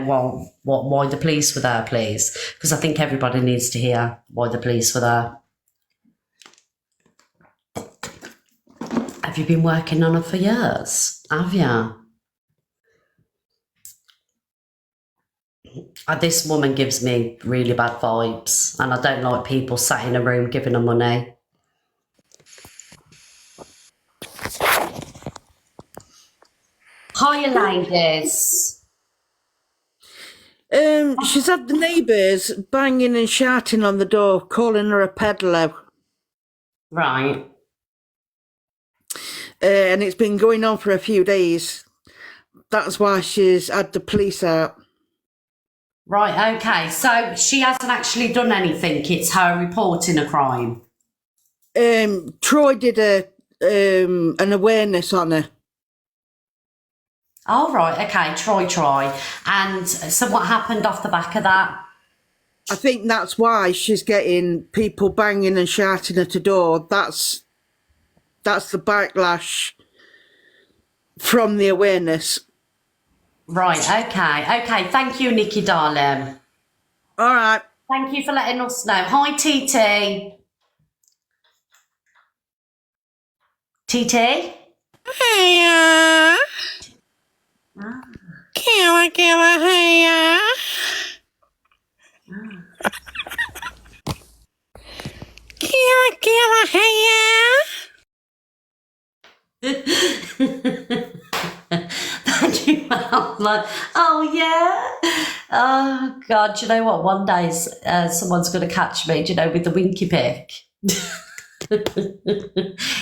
why the police were there, please? Because I think everybody needs to hear why the police were there. Have you been working on it for years? Have you? This woman gives me really bad vibes, and I don't like people sat in a room giving her money. Hiya, ladies. She's had the neighbours banging and shouting on the door, calling her a peddler. Right. And it's been going on for a few days. That's why she's had the police out. Right, okay. So she hasn't actually done anything. It's her reporting a crime. Troy did an awareness on her. Oh, right, okay. Troy. And so what happened off the back of that? I think that's why she's getting people banging and shouting at her door. That's the backlash from the awareness. Right, okay. Thank you, Nikki, darling. All right. Thank you for letting us know. Hi, TT. TT? Hiya. Killa, hiya. Killa, hiya. Thank you, I'm like, oh yeah. Oh God, do you know what? One day someone's going to catch me, do you know, with the winky pick.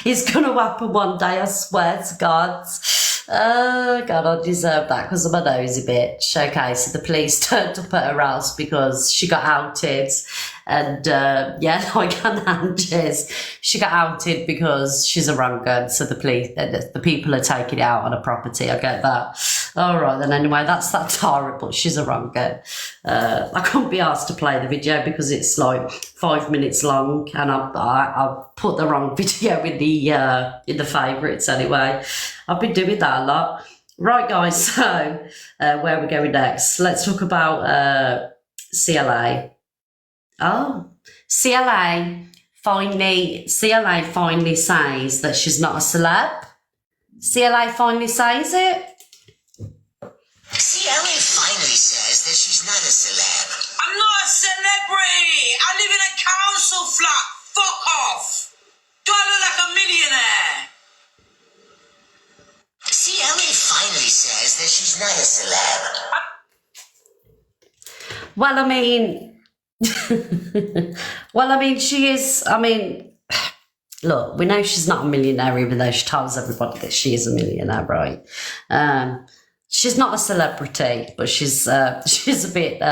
It's going to happen one day, I swear to God. Oh God, I deserve that because I'm a nosy bitch. Okay, so the police turned up at her house because she got outed. And yeah, like on Angie's, she got outed because she's a wrong gun. So the people are taking it out on a property. I get that. All right, then anyway, that's that Tara, but she's a wrong gun. I couldn't be asked to play the video because it's like 5 minutes long, and I put the wrong video in the favourites anyway. I've been doing that a lot. Right, guys. So where are we going next? Let's talk about CLA. Oh, CLA finally says that she's not a celeb. CLA finally says it. CLA finally says that she's not a celeb. I'm not a celebrity. I live in a council flat. Fuck off. Do I look like a millionaire? CLA finally says that she's not a celeb. Well, I mean, she is. I mean, look, we know she's not a millionaire, even though she tells everybody that she is a millionaire, right? She's not a celebrity, but she's a bit,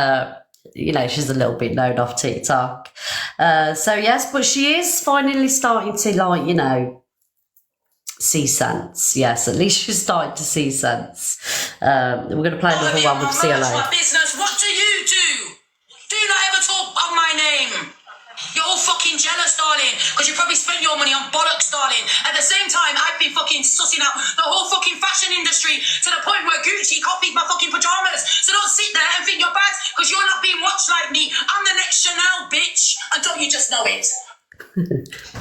she's a little bit known off TikTok. So yes, but she is finally starting to, see sense. Yes, at least she's starting to see sense. We're going to play another one with CLA. My business. What do you do? Do not ever talk of my name. You're all fucking jealous, darling, because you probably spent your money on bollocks, darling. At the same time, I've been fucking sussing out the whole fucking fashion industry to the point where Gucci copied my fucking pajamas. So don't sit there and think you're bad because you're not being watched like me. I'm the next Chanel, bitch. And don't you just know it?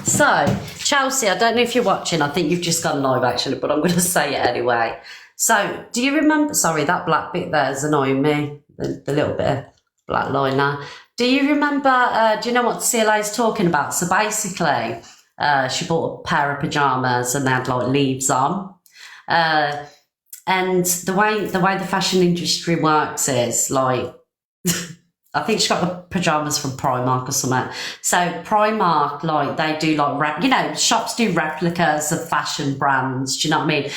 So, Chelsea, I don't know if you're watching. I think you've just gone live, actually, but I'm going to say it anyway. So, do you remember... Sorry, that black bit there is annoying me. The little bit of black line there. Do you remember... do you know what CLA is talking about? So, basically, she bought a pair of pyjamas and they had, leaves on. And the way the fashion industry works is, I think she got the pyjamas from Primark or something. So Primark, they do shops do replicas of fashion brands. Do you know what I mean?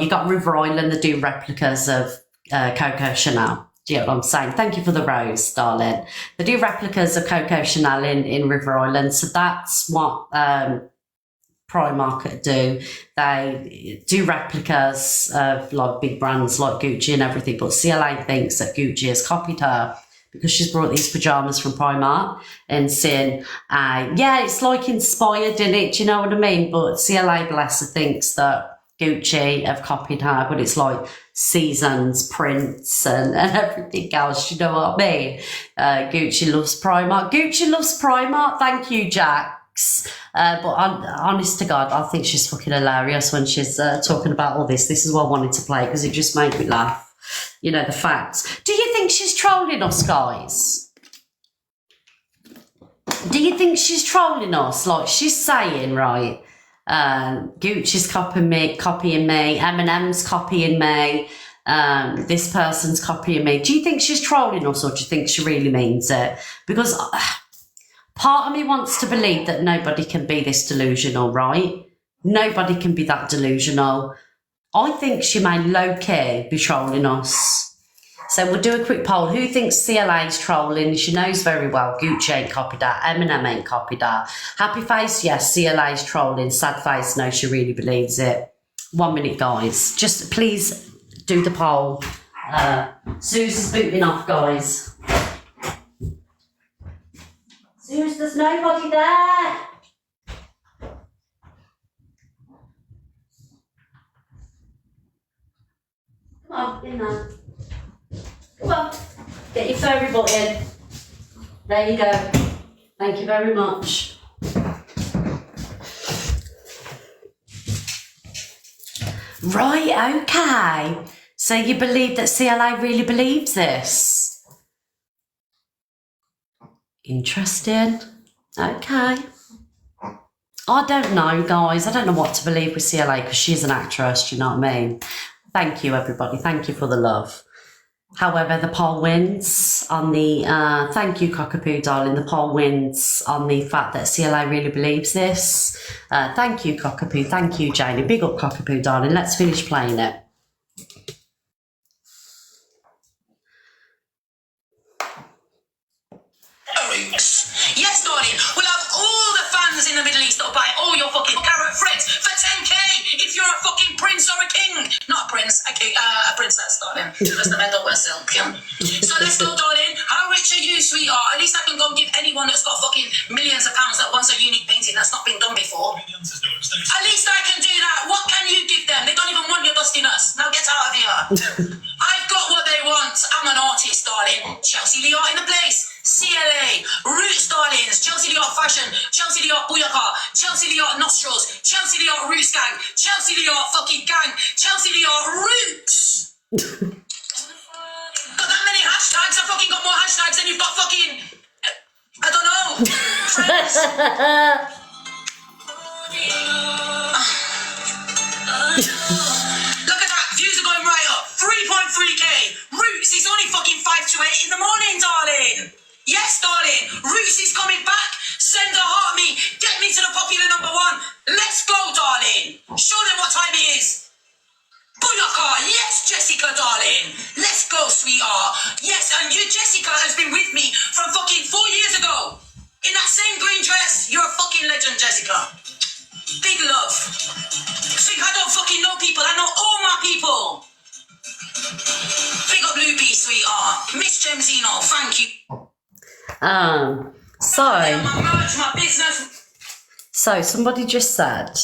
You got River Island that do replicas of Coco Chanel. Do you know what I'm saying? Thank you for the rose, darling. They do replicas of Coco Chanel in River Island. So that's what Primark do. They do replicas of big brands like Gucci and everything. But CLA thinks that Gucci has copied her, because she's brought these pyjamas from Primark and saying, it's inspired in it, do you know what I mean? But CLA, bless her, thinks that Gucci have copied her, but it's seasons, prints and everything else, you know what I mean? Gucci loves Primark. Gucci loves Primark, thank you, Jax. But honest to God, I think she's fucking hilarious when she's talking about all this. This is why I wanted to play, because it just made me laugh. The facts. Do you think she's trolling us, guys? Do you think she's trolling us? She's saying, right, Gucci's copying me, Eminem's copying me, this person's copying me. Do you think she's trolling us, or do you think she really means it? Because part of me wants to believe that nobody can be this delusional, right? Nobody can be that delusional. I think she may low-key be trolling us. So we'll do a quick poll. Who thinks CLA's trolling? She knows very well Gucci ain't copied her. Eminem ain't copied her. Happy face, yes, CLA's trolling. Sad face, no, she really believes it. 1 minute, guys. Just please do the poll. Susan's booting off, guys. Seriously, there's nobody there. Come on, in there. Come on, get your furry butt in. There you go. Thank you very much. Right, okay. So you believe that CLA really believes this? Interesting. Okay. I don't know, guys. I don't know what to believe with CLA because she's an actress, do you know what I mean? Thank you, everybody. Thank you for the love. However, the poll wins on the, thank you, Cockapoo, darling. The poll wins on the fact that CLA really believes this. Thank you, Cockapoo. Thank you, Janie. Big up, Cockapoo, darling. Let's finish playing it. Yes, darling. We'll have all the fans in the Middle East that'll buy all your fucking carrot friends for 10k if you're a fucking prince or a king. Not a prince, a princess, darling. Because the men don't wear silk, yeah? So let's go, darling. How rich are you, sweetheart? At least I can go give anyone that's got fucking millions of pounds that wants a unique painting that's not been done before. At least I can do that. What can you give them? They don't even want your dustiness. Now get out of here. I've got what they want. I'm an artist, darling. Chelsea Lee Art in the place. CLA, Roots darlings, Chelsea Lee Art Fashion, Chelsea Lee Art Booyaka, Chelsea Lee Art Nostrils, Chelsea Lee Art Roots Gang, Chelsea Lee Art fucking gang, Chelsea Lee Art Roots. Got that many hashtags? I fucking got more hashtags than you've got fucking, I don't know, friends. Look at that, views are going right up, 3.3k. Roots is only fucking 5 to 8 in the morning, darling. Yes, darling. Roots is coming back. Send a heart me. Get me to the popular #1. Let's go, darling. Show them what time it is. Booyaka. Yes, Jessica, darling. Let's go, sweetheart. Yes, and you, Jessica, has been with me from fucking 4 years ago. In that same green dress. You're a fucking legend, Jessica. Big love. Think I don't fucking know people. I know all my people. Big up Luby, sweetheart. Miss Gemzino, thank you. So somebody just said,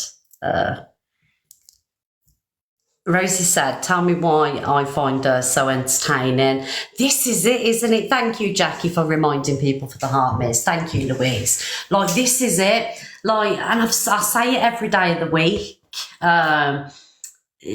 Rosie said, tell me why I find her so entertaining. This is it, isn't it? Thank you, Jackie, for reminding people for the heart miss. Thank you, Louise. Like, this is it. Like, and I say it every day of the week.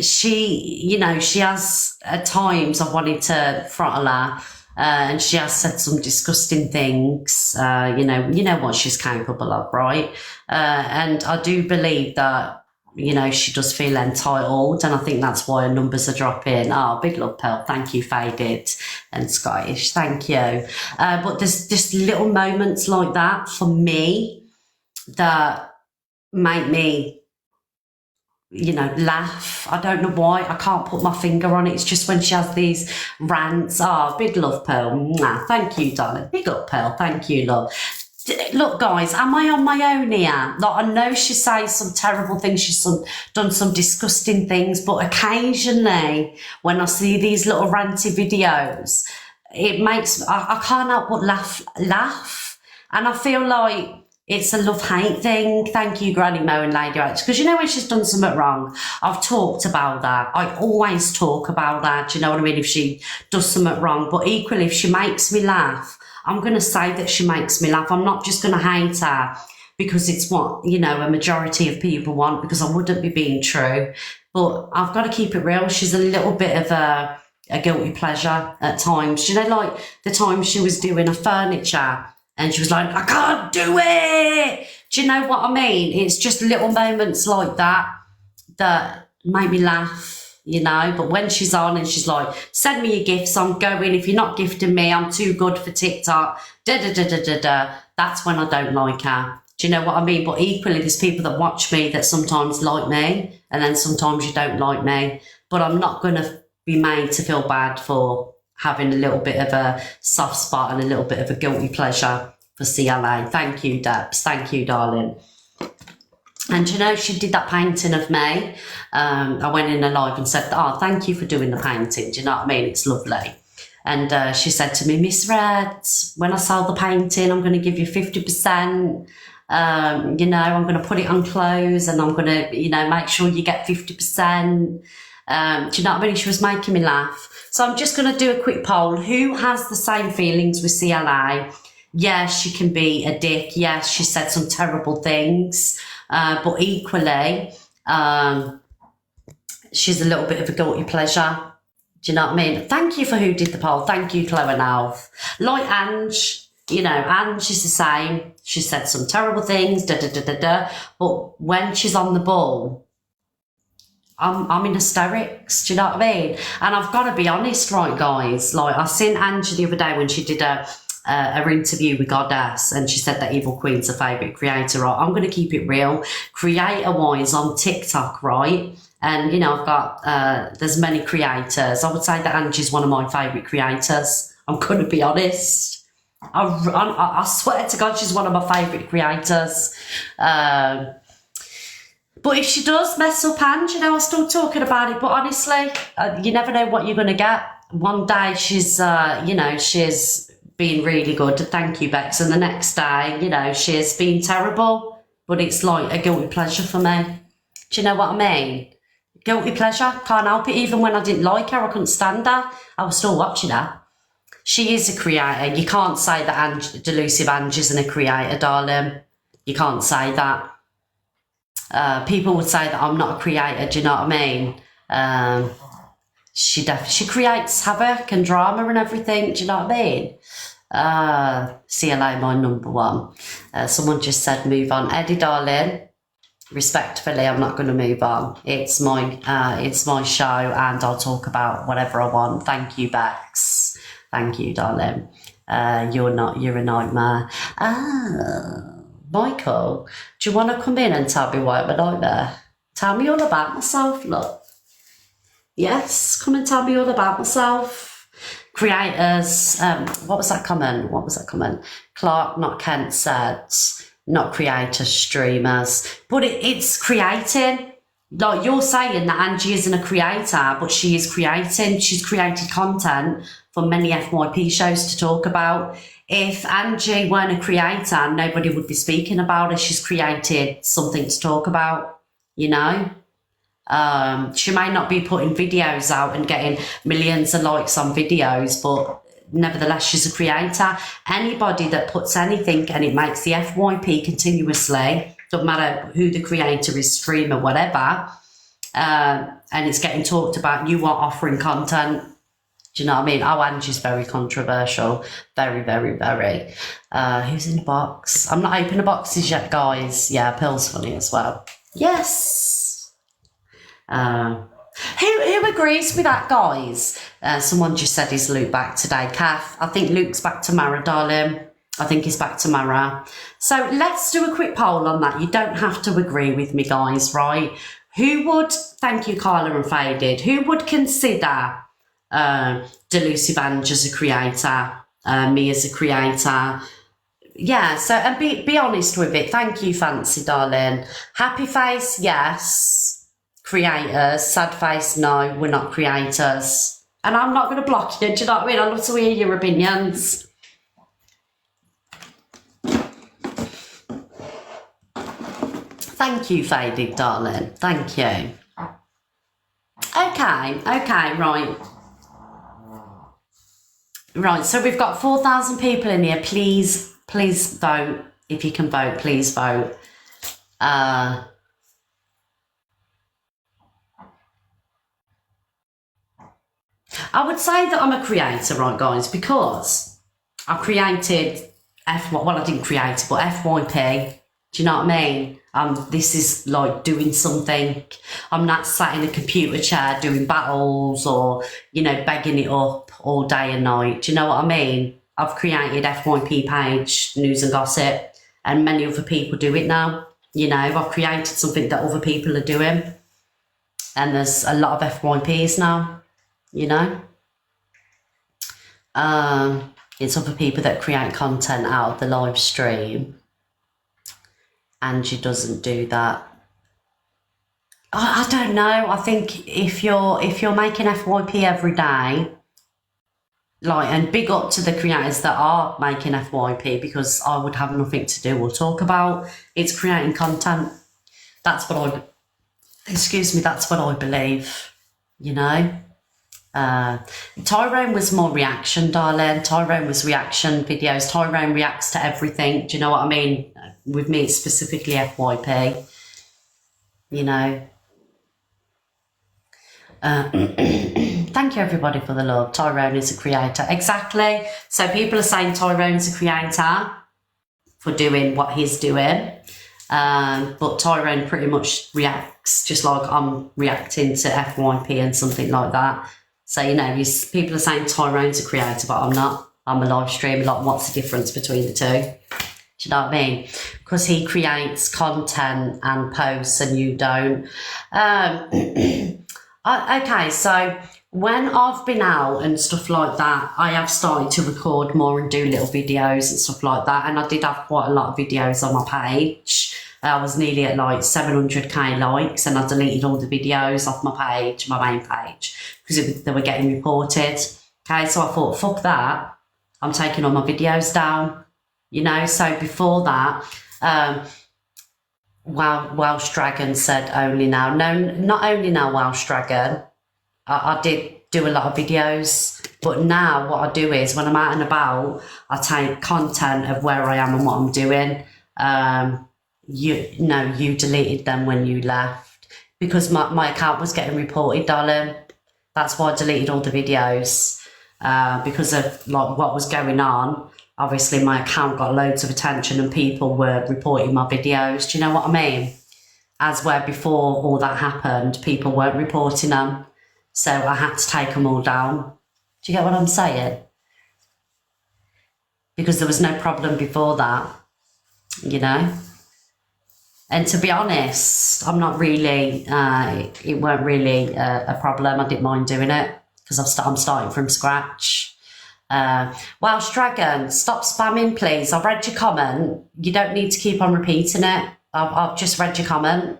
She, you know, she has at times I wanted to throttle her. And she has said some disgusting things, you know what she's capable of, right? And I do believe that, you know, she does feel entitled, and I think that's why her numbers are dropping. Oh, big love, Pearl. Thank you, Faded and Scottish. Thank you. But there's just little moments like that for me that make me, you know, laugh. I don't know why. I can't put my finger on it. It's just when she has these rants. Oh, big love, Pearl. Mwah. Thank you, darling. Big up, Pearl. Thank you, love. Look, guys, am I on my own here? Like, I know she says some terrible things. She's done some disgusting things, but occasionally when I see these little ranty videos, it makes, I can't help but laugh. And I feel like it's a love-hate thing. Thank you, Granny Mo and Lady H. Because you know when she's done something wrong, I've talked about that. I always talk about that. Do you know what I mean? If she does something wrong. But equally, if she makes me laugh, I'm going to say that she makes me laugh. I'm not just going to hate her because it's what, you know, a majority of people want, because I wouldn't be being true. But I've got to keep it real. She's a little bit of a guilty pleasure at times. You know, like the time she was doing her furniture, and she was like, I can't do it. Do you know what I mean? It's just little moments like that that make me laugh, you know. But when she's on and she's like, send me your gifts, I'm going. If you're not gifting me, I'm too good for TikTok. That's when I don't like her. Do you know what I mean? But equally, there's people that watch me that sometimes like me, and then sometimes you don't like me. But I'm not going to be made to feel bad for having a little bit of a soft spot and a little bit of a guilty pleasure for CLA. Thank you, Debs. Thank you, darling. And you know, she did that painting of me. I went in a live and said, oh, thank you for doing the painting. Do you know what I mean? It's lovely. And she said to me, Miss Red, when I sell the painting, I'm going to give you 50%. You know, I'm going to put it on clothes and I'm going to, you know, make sure you get 50%. Do you know what I mean? She was making me laugh. So I'm just going to do a quick poll. Who has the same feelings with CLA? Yes, she can be a dick. Yes, she said some terrible things. But equally, she's a little bit of a guilty pleasure. Do you know what I mean? Thank you for who did the poll. Thank you, Chloe and Alf. Like Ange, you know, Ange is the same. She said some terrible things, but when she's on the ball, I'm in hysterics. Do you know what I mean? And I've got to be honest, right, guys? Like, I seen Ange the other day when she did her interview with Goddess, and she said that Evil Queen's her favourite creator, right? I'm going to keep it real. Creator-wise, on TikTok, right? And, you know, I've got, there's many creators. I would say that Angie's one of my favourite creators. I'm going to be honest. I swear to God, she's one of my favourite creators. But if she does mess up Ange, you know, I'm still talking about it. But honestly, you never know what you're going to get. One day she's, you know, she's being really good. Thank you, Bex. And the next day, you know, she's been terrible. But it's like a guilty pleasure for me. Do you know what I mean? Guilty pleasure. Can't help it. Even when I didn't like her, I couldn't stand her, I was still watching her. She is a creator. You can't say that Delusive Ange isn't a creator, darling. You can't say that. People would say that I'm not a creator, do you know what I mean? She creates havoc and drama and everything, do you know what I mean? CLA, my number one. Someone just said move on. Eddie, darling, respectfully, I'm not going to move on. It's my show and I'll talk about whatever I want. Thank you, Bex. Thank you, darling. You're a nightmare. Michael, do you want to come in and tell me why I'm a nightmare? Tell me all about myself, look. Yes, come and tell me all about myself. Creators, what was that comment? Clark, not Kent, said, not creators, streamers. But it's creating. Like, you're saying that Angie isn't a creator, but she is creating. She's created content for many FYP shows to talk about. If Angie weren't a creator, nobody would be speaking about her. She's created something to talk about, you know? She may not be putting videos out and getting millions of likes on videos, but nevertheless, she's a creator. Anybody that puts anything and it makes the FYP continuously, doesn't matter who the creator is, streamer, whatever, and it's getting talked about, you are offering content. Do you know what I mean? Oh, Angie's very controversial. Very, very, very. Who's in the box? I'm not opening the boxes yet, guys. Yeah, Pearl's funny as well. Yes. Who agrees with that, guys? Someone just said, is Luke back today? Kath, I think Luke's back tomorrow, darling. I think he's back tomorrow. So let's do a quick poll on that. You don't have to agree with me, guys, right? Who would, thank you, Carla and Faded, who would consider Delusive Ange as a creator, me as a creator? Yeah, so, and be honest with it. Thank you, Fancy, darling. Happy face, yes. Creators. Sad face, no, we're not creators. And I'm not going to block you, do you know what I mean? I love to hear your opinions. Thank you, Faded, darling. Thank you. Okay, right. Right, so we've got 4,000 people in here. Please vote. If you can vote, please vote. I would say that I'm a creator, right, guys, because I created well, I didn't create it, but FYP. Do you know what I mean? This is like doing something. I'm not sat in a computer chair doing battles or, you know, begging it up all day and night. Do you know what I mean? I've created FYP page, news and gossip, and many other people do it now. You know, I've created something that other people are doing. And there's a lot of FYPs now, you know. It's other people that create content out of the live stream. Angie doesn't do that. I don't know. I think if you're making FYP every day, Like, and big up to the creators that are making FYP, because I would have nothing to do or talk about. It's creating content. That's what that's what I believe, you know. Tyrone was more reaction, darling. Tyrone was reaction videos. Tyrone reacts to everything. Do you know what I mean? With me, it's specifically FYP, you know. Thank you everybody for the love. Tyrone is a creator. Exactly. So people are saying Tyrone's a creator for doing what he's doing. But Tyrone pretty much reacts just like I'm reacting to FYP and something like that. So, you know, people are saying Tyrone's a creator, but I'm not. I'm a live streamer. Like, what's the difference between the two? Do you know what I mean? Because he creates content and posts and you don't. Okay, so when I've been out and stuff like that, I have started to record more and do little videos and stuff like that. And I did have quite a lot of videos on my page. I was nearly at like 700k likes, and I deleted all the videos off my page, my main page, because they were getting reported. Okay, so I thought, fuck that. I'm taking all my videos down, you know. So before that, Welsh Dragon said only now. No, not only now, Welsh Dragon. I did do a lot of videos, but now what I do is when I'm out and about, I take content of where I am and what I'm doing. You deleted them when you left because my account was getting reported, darling. That's why I deleted all the videos, because of like what was going on. Obviously, my account got loads of attention and people were reporting my videos. Do you know what I mean? As where before all that happened, people weren't reporting them. So I had to take them all down. Do you get what I'm saying? Because there was no problem before that, you know? And to be honest, I'm not really, it weren't really a problem. I didn't mind doing it because I'm starting from scratch. Welsh Dragon, stop spamming, please. I've read your comment. You don't need to keep on repeating it. I've just read your comment.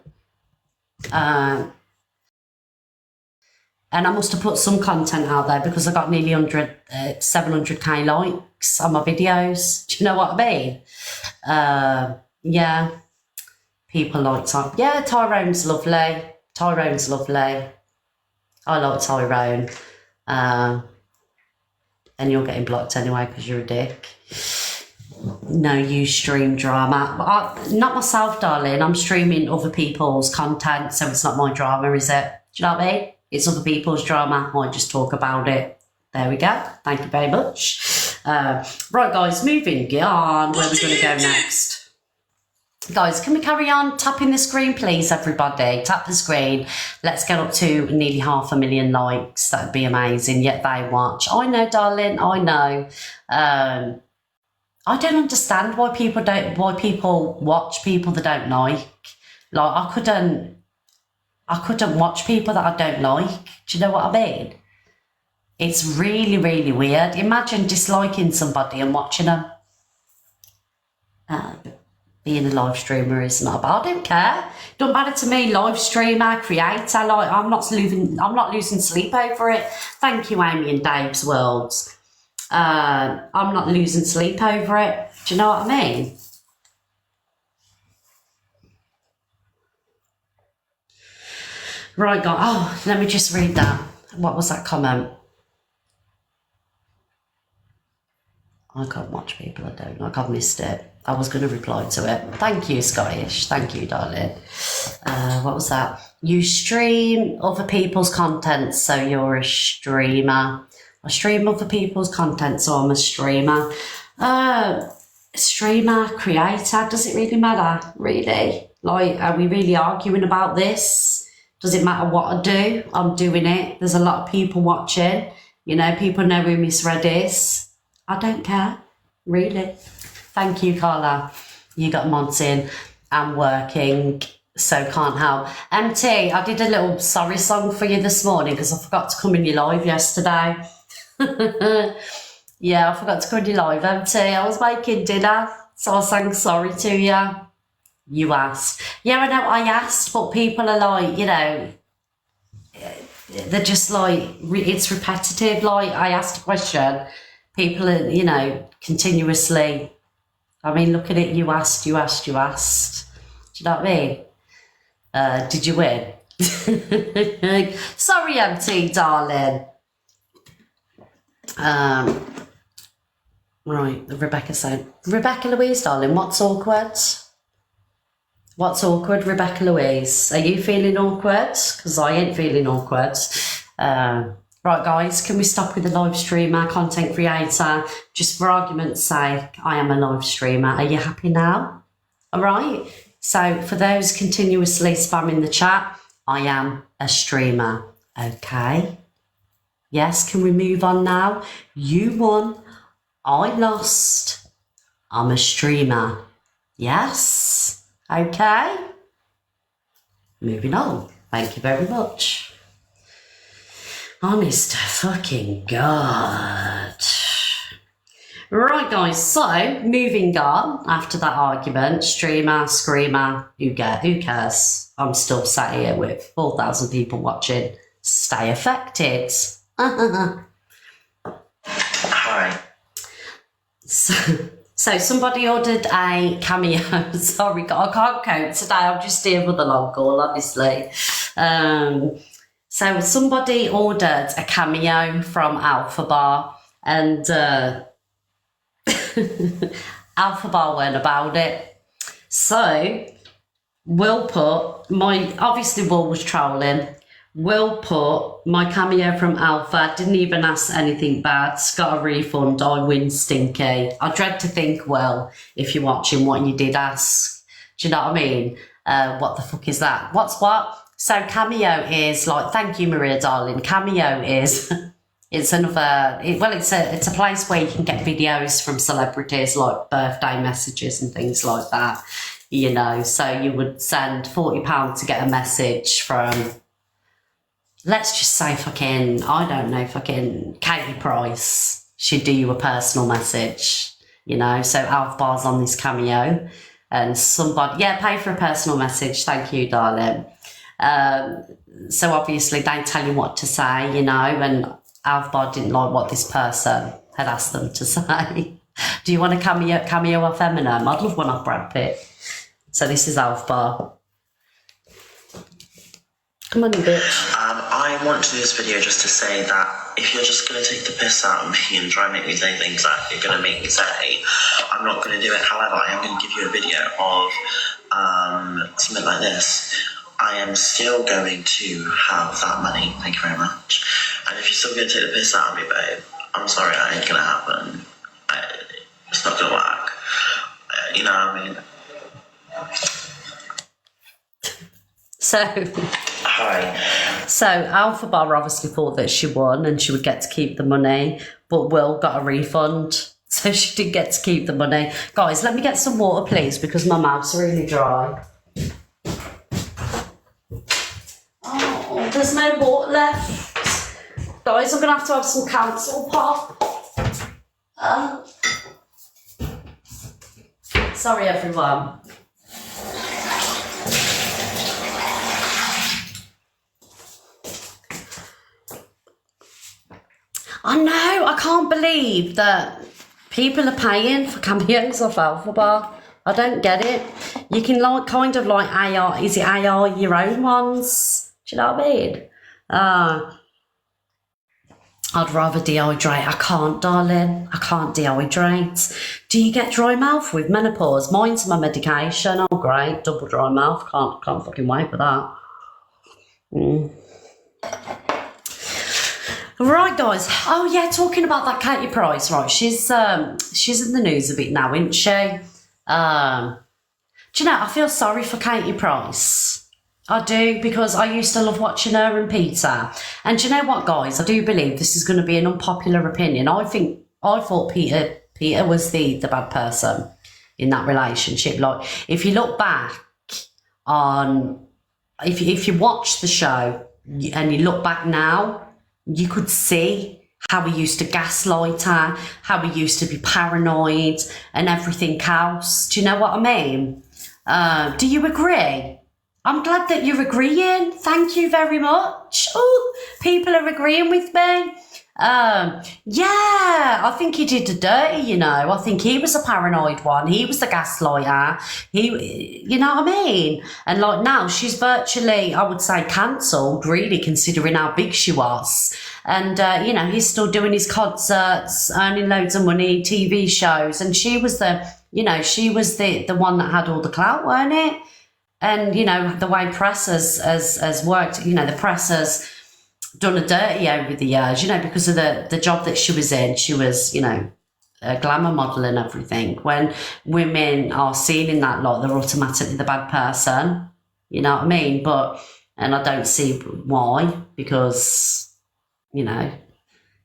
And I must have put some content out there because I got nearly 700k likes on my videos. Do you know what I mean? Yeah. People like Tyrone. Yeah, Tyrone's lovely. Tyrone's lovely. I like Tyrone. And you're getting blocked anyway because you're a dick. No, you stream drama. Not myself, darling. I'm streaming other people's content, so it's not my drama, is it? Do you know what I mean? It's other people's drama. I just talk about it. There we go. Thank you very much. Right, guys, moving on. Where are we going to go next? Guys, can we carry on tapping the screen, please, everybody? Tap the screen. Let's get up to nearly 500,000 likes. That'd be amazing. Yet they watch. I know, darling. I know. I don't understand why people watch people they don't like. Like, I couldn't watch people that I don't like. Do you know what I mean? It's really, really weird. Imagine disliking somebody and watching them. Being a live streamer is not bad. I don't care. It don't matter to me. Live streamer, creator. Like, I'm not losing sleep over it. Thank you, Amy and Dave's Worlds. I'm not losing sleep over it. Do you know what I mean? Right, guys. Oh, let me just read that. What was that comment? I can't watch people I don't like. I've missed it. I was going to reply to it. Thank you, Scottish. Thank you, darling. What was that? You stream other people's content, so you're a streamer. I stream other people's content, so I'm a streamer. Streamer, creator, does it really matter? Really? Like, are we really arguing about this? Does it matter what I do? I'm doing it. There's a lot of people watching. You know, people know who Miss Red is. I don't care. Really. Thank you, Carla. You got mods in. I'm working, so can't help. MT, I did a little sorry song for you this morning because I forgot to come in your live yesterday. Yeah, I forgot to come in your live, MT. I was making dinner, so I sang sorry to you. You asked. Yeah, I know I asked, but people are like, you know, they're just like, it's repetitive. Like, I asked a question, people are, you know, continuously, I mean, look at it, you asked. Do you know what I mean? Did you win? Sorry, MT, darling. Right, Rebecca said, Rebecca Louise, darling, what's awkward? What's awkward, Rebecca Louise? Are you feeling awkward? Because I ain't feeling awkward. Right, guys, can we stop with the live streamer, content creator? Just for argument's sake, I am a live streamer. Are you happy now? All right. So for those continuously spamming the chat, I am a streamer. Okay. Yes, can we move on now? You won. I lost. I'm a streamer. Yes. Okay. Moving on. Thank you very much. Honest to fucking God. Right, guys, so moving on after that argument, streamer, screamer, who cares? I'm still sat here with 4,000 people watching. Stay affected. Hi. So somebody ordered a cameo. Sorry, I can't cope today. I'm just here for the long haul, obviously. So somebody ordered a cameo from Alpha Bar, and Alpha Bar weren't about it. So Will obviously Will was trolling. Will put my cameo from Alpha, didn't even ask anything bad, got a refund, I win stinky. I dread to think, Will, if you're watching, what you did ask. Do you know what I mean? What the fuck is that? What's what? So cameo is like, thank you, Maria, darling. Cameo is, it's another, it's a place where you can get videos from celebrities, like birthday messages and things like that, you know. So you would send £40 to get a message from, let's just say fucking, I don't know, fucking Katy Price. She'd do you a personal message, you know. So Alf Bar's on this cameo, and somebody, yeah, pay for a personal message. Thank you, darling. So obviously they tell you what to say, you know, and Alf Bar didn't like what this person had asked them to say. Do you want a cameo off Eminem? I'd love one off Brad Pitt. So this is Alf Bar. Come on, you bitch. I want to do this video just to say that if you're just going to take the piss out of me and try and make me say things that you're going to make me say, I'm not going to do it. However, I am going to give you a video of something like this. I am still going to have that money, thank you very much. And if you're still going to take the piss out of me, babe, I'm sorry, that ain't going to happen. It's not going to work. You know what I mean? So, hi. So Alpha Bar obviously thought that she won and she would get to keep the money, but Will got a refund, so she didn't get to keep the money. Guys, let me get some water, please, because my mouth's really dry. Oh, there's no water left. Guys, I'm going to have some council pop. Sorry, everyone. I know, I can't believe that people are paying for cameos off Alpha Bar. I don't get it. You can like kind of like AI, is it AI your own ones? Do you know what I mean? I'd rather dehydrate. I can't, darling. I can't dehydrate. Do you get dry mouth with menopause? Mine's my medication. Oh, great. Double dry mouth. Can't fucking wait for that. Right, guys. Oh, yeah, talking about that Katy Price, right? She's in the news a bit now, isn't she? Do you know, I feel sorry for Katy Price. I do, because I used to love watching her and Peter. And do you know what, guys? I do believe this is going to be an unpopular opinion. I thought Peter was the bad person in that relationship. Like, if you look back on, if you watch the show and you look back now, you could see how he used to gaslight her, how he used to be paranoid and everything else. Do you know what I mean? Do you agree? I'm glad that you're agreeing. Thank you very much. Oh, people are agreeing with me. Yeah, I think he did the dirty, you know. I think he was a paranoid one. He was the gaslighter. You know what I mean? And like now she's virtually, I would say, cancelled, really, considering how big she was. And, you know, he's still doing his concerts, earning loads of money, TV shows. And she was the one that had all the clout, weren't it? And, you know, the way press has worked, you know, the press has done a dirty over the years, you know, because of the job that she was in. She was, you know, a glamour model and everything. When women are seen in that light, they're automatically the bad person. You know what I mean? And I don't see why, because, you know,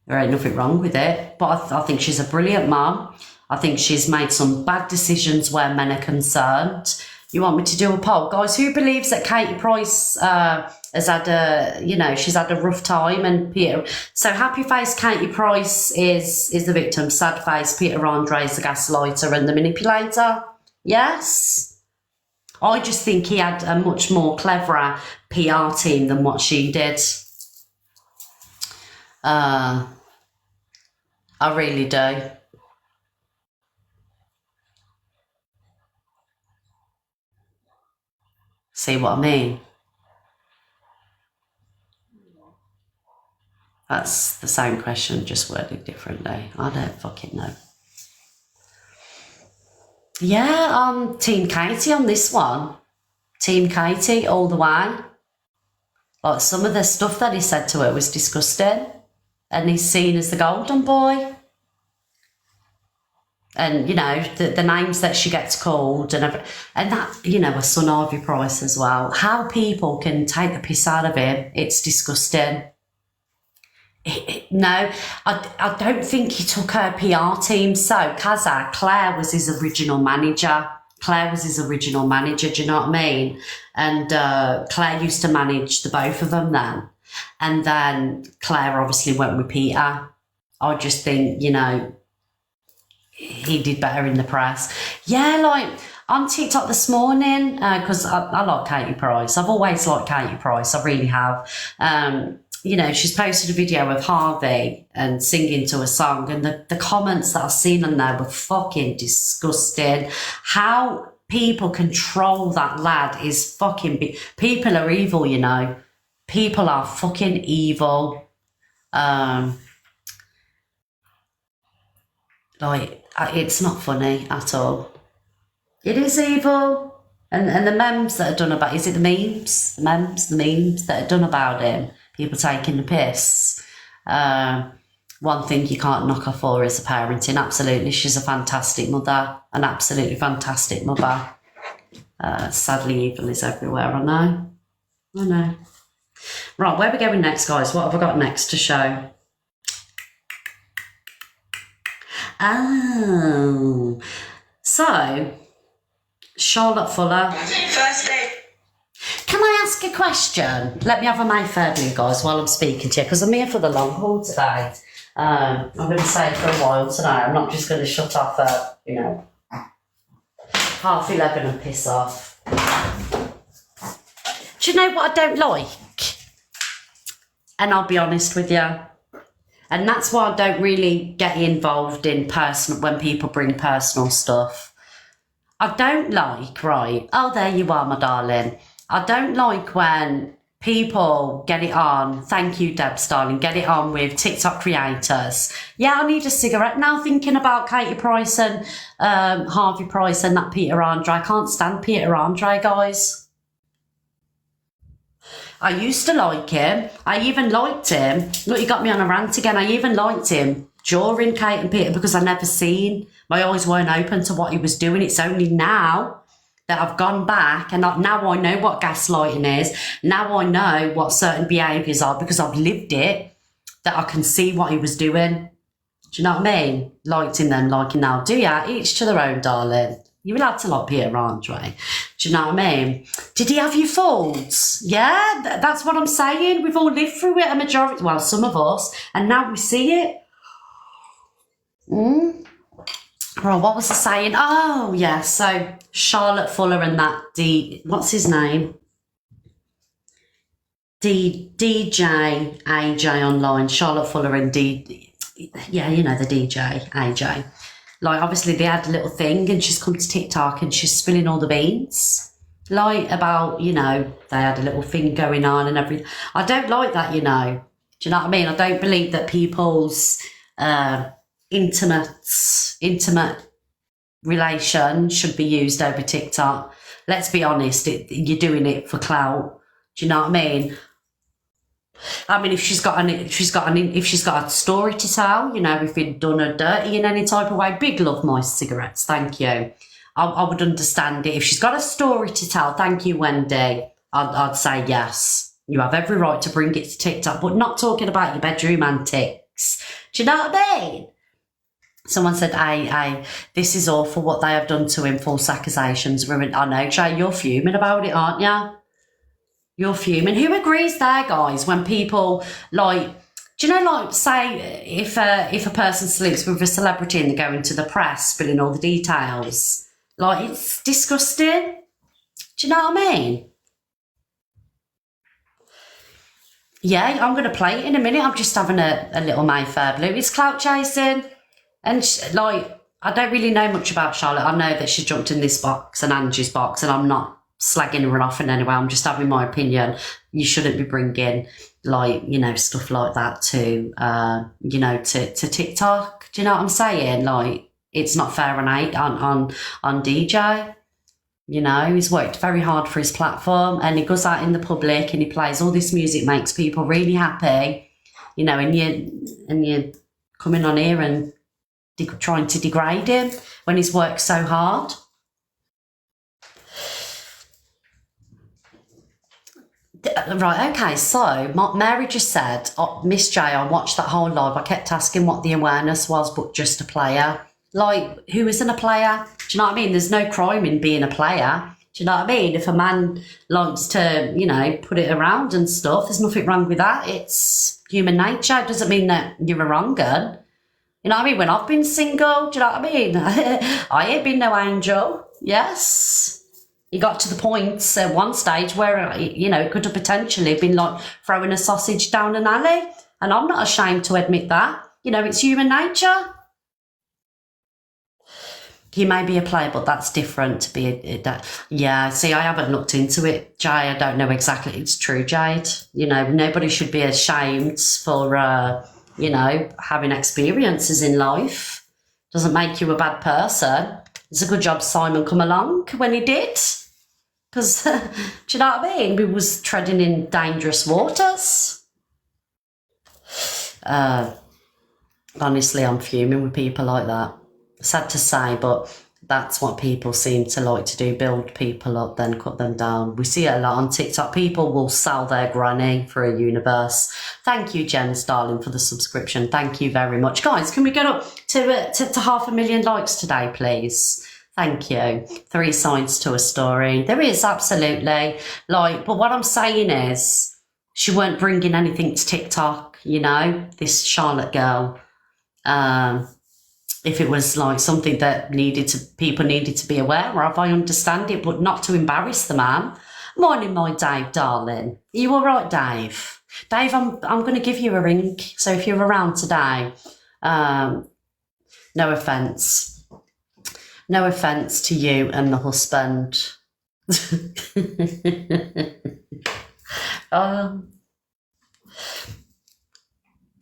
there ain't nothing wrong with it. But I think she's a brilliant mum. I think she's made some bad decisions where men are concerned. You want me to do a poll? Guys, who believes that Katy Price has had she's had a rough time, and Peter... So happy face Katy Price is the victim. Sad face Peter Andre is the gaslighter and the manipulator. Yes? I just think he had a much more cleverer PR team than what she did. I really do. See what I mean? That's the same question, just worded differently. I don't fucking know. Yeah, Team Katy on this one. Team Katy all the way. Like, some of the stuff that he said to her was disgusting. And he's seen as the golden boy. And, you know, the names that she gets called and that, you know, her son Harvey Price as well. How people can take the piss out of him, it's disgusting. No, I don't think he took her PR team. So, Claire was his original manager. Do you know what I mean? And Claire used to manage the both of them then. And then Claire obviously went with Peter. I just think, you know, he did better in the press. Yeah, like on TikTok this morning, because I like Katy Price. I've always liked Katy Price. I really have. You know, she's posted a video of Harvey and singing to a song, and the comments that I've seen on there were fucking disgusting. How people control that lad is fucking... People are evil, you know. People are fucking evil. Like, it's not funny at all. It is evil. And the memes that are done about... Is it the memes? The memes that are done about him. People taking the piss. One thing you can't knock her for is the parenting. Absolutely. She's a fantastic mother. An absolutely fantastic mother. Sadly, evil is everywhere, I know. Right, where are we going next, guys? What have I got next to show? Oh. So, Charlotte Fuller. First day. Can I ask a question? Let me have a Mayfair blue, guys, while I'm speaking to you, because I'm here for the long haul today. I'm going to stay for a while today. I'm not just going to shut off at, 11:30 and piss off. Do you know what I don't like? And I'll be honest with you. And that's why I don't really get involved in when people bring personal stuff. I don't like, right? Oh, there you are, my darling. I don't like when people get it on. Thank you, Debs, darling. Get it on with TikTok creators. Yeah, I need a cigarette now, thinking about Katy Price and Harvey Price and that Peter Andre. I can't stand Peter Andre, guys. I used to like him. I even liked him. Look, you got me on a rant again. I even liked him during Kate and Peter because I never seen. My eyes weren't open to what he was doing. It's only now that I've gone back and now I know what gaslighting is. Now I know what certain behaviours are because I've lived it, that I can see what he was doing. Do you know what I mean? Liked him then, liking now. Do ya? Each to their own, darling. You're allowed to like Peter Andre. Do you know what I mean? Did he have your faults? Yeah, that's what I'm saying. We've all lived through it, a majority, well, some of us, and now we see it. Right, what was I saying? Oh, yeah, so Charlotte Fuller and that what's his name? DJ AJ online, Charlotte Fuller and yeah, you know, the DJ AJ. Like, obviously they had a little thing and she's come to TikTok and she's spilling all the beans. Like, about, you know, they had a little thing going on and everything. I don't like that, you know. Do you know what I mean? I don't believe that people's intimate relation should be used over TikTok. Let's be honest, you're doing it for clout. Do you know what I mean? I mean, if she's got a story to tell, you know, if you've done her dirty in any type of way, big love my cigarettes, thank you. I would understand it. If she's got a story to tell, thank you, Wendy, I'd say yes. You have every right to bring it to TikTok, but not talking about your bedroom antics. Do you know what I mean? Someone said, hey, this is awful what they have done to him, false accusations. I know, Jay, you're fuming about it, aren't you? You're fuming. Who agrees there, guys, when people, like, do you know, like, say, if a person sleeps with a celebrity and they go into the press, spilling all the details, like, it's disgusting. Do you know what I mean? Yeah, I'm going to play it in a minute. I'm just having a little Mayfair Blue. It's clout chasing. And, like, I don't really know much about Charlotte. I know that she jumped in this box and Angie's box, and I'm not slagging her off in any way. I'm just having my opinion. You shouldn't be bringing, like, you know, stuff like that to, you know, to TikTok. Do you know what I'm saying? Like, it's not fair on DJ. You know, he's worked very hard for his platform and he goes out in the public and he plays all this music, makes people really happy, you know, and you're coming on here and trying to degrade him when he's worked so hard. Right, okay, so Mary just said, Miss J, I watched that whole live. I kept asking what the awareness was, but just a player. Like, who isn't a player? Do you know what I mean? There's no crime in being a player. Do you know what I mean? If a man likes to, you know, put it around and stuff, there's nothing wrong with that. It's human nature. It doesn't mean that you're a wrong gun. You know what I mean? When I've been single, do you know what I mean? I ain't been no angel. Yes. It got to the point at one stage where, you know, it could have potentially been like throwing a sausage down an alley. And I'm not ashamed to admit that. You know, it's human nature. He may be a player, but that's different to be yeah, see, I haven't looked into it, Jay. I don't know exactly. It's true, Jade. You know, nobody should be ashamed for, you know, having experiences in life. Doesn't make you a bad person. It's a good job Simon come along when he did. Because, do you know what I mean? We was treading in dangerous waters. Honestly, I'm fuming with people like that. Sad to say, but that's what people seem to like to do, build people up, then cut them down. We see it a lot on TikTok. People will sell their granny for a universe. Thank you, Jens, darling, for the subscription. Thank you very much. Guys, can we get up to 500,000 likes today, please? Thank you. 3 sides to a story. There is, absolutely. Like, but what I'm saying is, she weren't bringing anything to TikTok, you know, this Charlotte girl. If it was like something that people needed to be aware of, I understand it, but not to embarrass the man. Morning, my Dave, darling. Are you all right, Dave? Dave, I'm going to give you a ring. So if you're around today, no offence. No offence to you and the husband.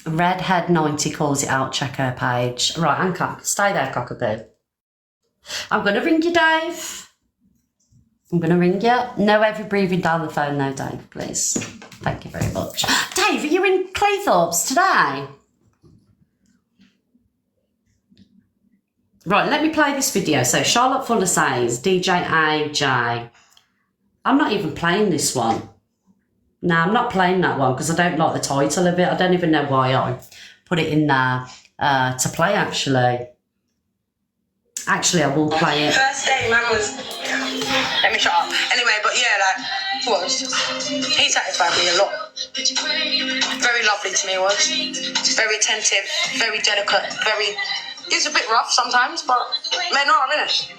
Redhead 90 calls it out, check her page. Right, Anchor, stay there, cockaboo. I'm going to ring you, Dave. I'm going to ring you. No heavy breathing down the phone though, Dave, please. Thank you very much. Dave, are you in Claythorpes today? Right, let me play this video. So Charlotte Fuller says, DJ AJ. I'm not even playing this one. No, I'm not playing that one because I don't like the title of it. I don't even know why I put it in there to play, actually. Actually, I will play it. First day, man was... Let me shut up. Anyway, but yeah, like, he satisfied me a lot. Very lovely to me, was. Very attentive, very delicate, very... He's a bit rough sometimes, but... Man, no, I'm in it.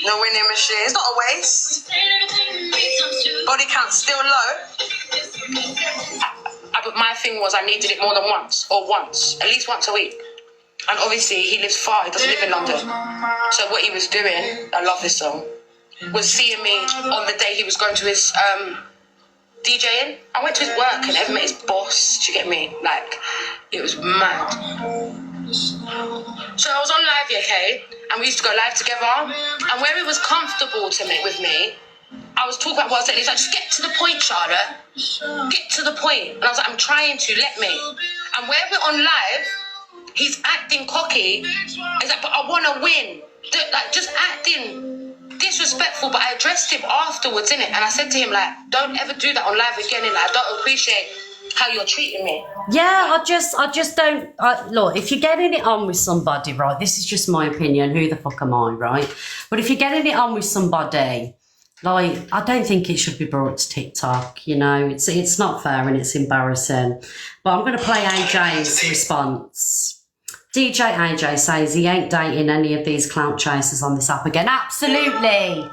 No winning machine. It's not a waste. Body count still low. But my thing was I needed it more than once, at least once a week. And obviously he lives far, he doesn't live in London. So what he was doing, I love this song, was seeing me on the day he was going to his DJing. I went to his work and ever met his boss, do you get me? Like, it was mad. So I was on live, okay, and we used to go live together. And where it was comfortable to me with me, I was talking about what I was saying. He's like, just get to the point, Charlotte. Get to the point. And I was like, I'm trying to, let me. And where we're on live, he's acting cocky. He's like, but I want to win. Like, just acting disrespectful. But I addressed him afterwards, innit? And I said to him, like, don't ever do that on live again, innit? I don't appreciate how you're treating me. Yeah, I just don't. Look, if you're getting it on with somebody, right, this is just my opinion. Who the fuck am I, right? But if you're getting it on with somebody, like, I don't think it should be brought to TikTok, you know. It's not fair and it's embarrassing. But I'm going to play AJ's response. DJ AJ says he ain't dating any of these clout chasers on this app again. Absolutely.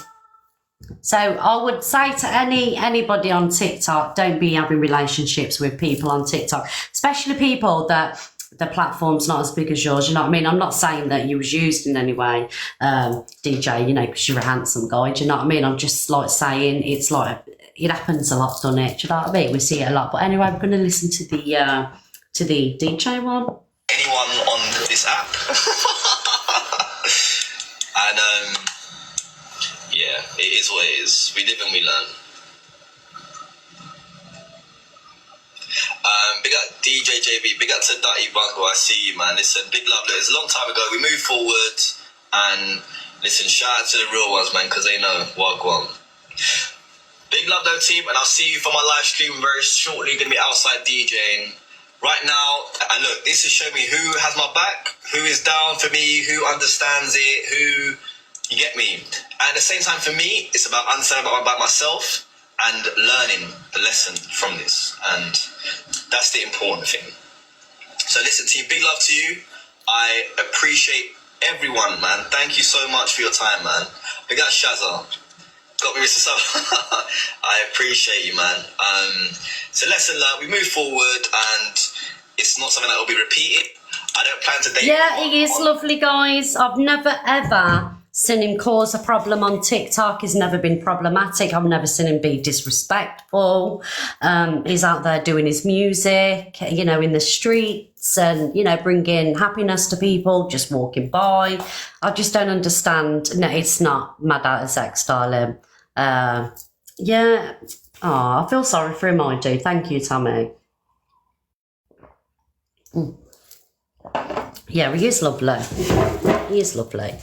So I would say to anybody on TikTok, don't be having relationships with people on TikTok, especially people that the platform's not as big as yours, you know what I mean? I'm not saying that you was used in any way, DJ, you know, because you're a handsome guy, do you know what I mean? I'm just like saying it's like, it happens a lot, doesn't it? Do you know what I mean? We see it a lot. But anyway, we're going to listen to the DJ one. Anyone on this app. And yeah, it is what it is. We live and we learn. Big up DJ JB, big up to Tati Atfield, I see you, man. Listen, big love. Look, it's a long time ago. We moved forward, and listen, shout out to the real ones, man, because they know what I want. Big love though, team, and I'll see you for my live stream very shortly. Gonna be outside DJing. Right now, and look, this is showing me who has my back, who is down for me, who understands it, who, you get me. And at the same time, for me, it's about understanding about myself and learning the lesson from this. And that's the important thing. So listen, team, big love to you. I appreciate everyone, man. Thank you so much for your time, man. Big up Shazza. Got me Mr. Sub. I appreciate you, man. So lesson learned, we move forward, and it's not something that will be repeated. I don't plan to date. Yeah, he is lovely, guys. I've never ever seen him cause a problem on TikTok. He's never been problematic. I've never seen him be disrespectful. He's out there doing his music, you know, in the streets and, you know, bringing happiness to people, just walking by. I just don't understand. No, it's not mad at his ex, darling. Yeah. Oh, I feel sorry for him, I do. Thank you, Tommy. Yeah, he is lovely. He is lovely.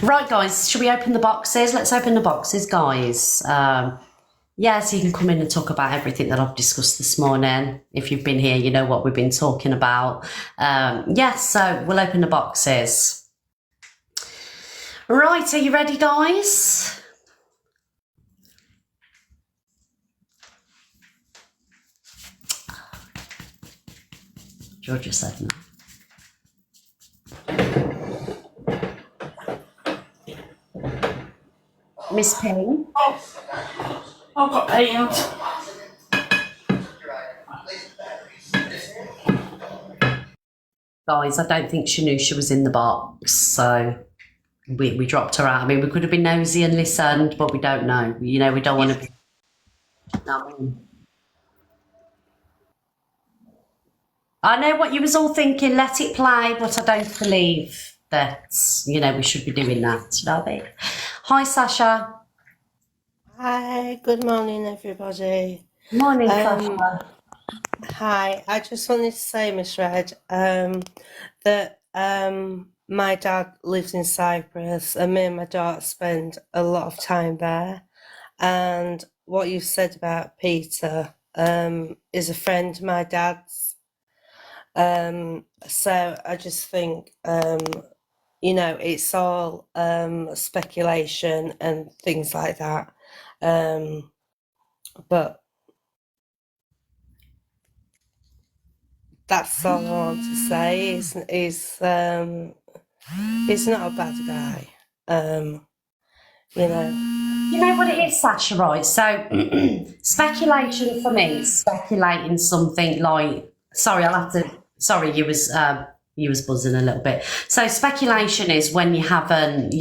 Right, guys, should we open the boxes? Let's open the boxes, guys. Yeah, so you can come in and talk about everything that I've discussed this morning. If you've been here, you know what we've been talking about. Yeah, so we'll open the boxes. Right, are you ready, guys? Georgia said no. Miss Payne. Oh, I've got paint. Guys, I don't think she knew she was in the box, so we dropped her out. I mean, we could have been nosy and listened, but we don't know. You know, we don't want to be... I know what you was all thinking, let it play, but I don't believe that, you know, we should be doing that. You know what I mean? Hi, Sasha. Hi, good morning, everybody. Morning, Sasha. Hi, I just wanted to say, Miss Red, that my dad lives in Cyprus and me and my daughter spend a lot of time there. And what you said about Peter is a friend of my dad's. So I just think, you know, it's all speculation and things like that. But that's all I want to say. He's not a bad guy. You know. You know what it is, Sasha, right? So speculation for me is speculating something like, sorry, you was buzzing a little bit. So speculation is when you haven't,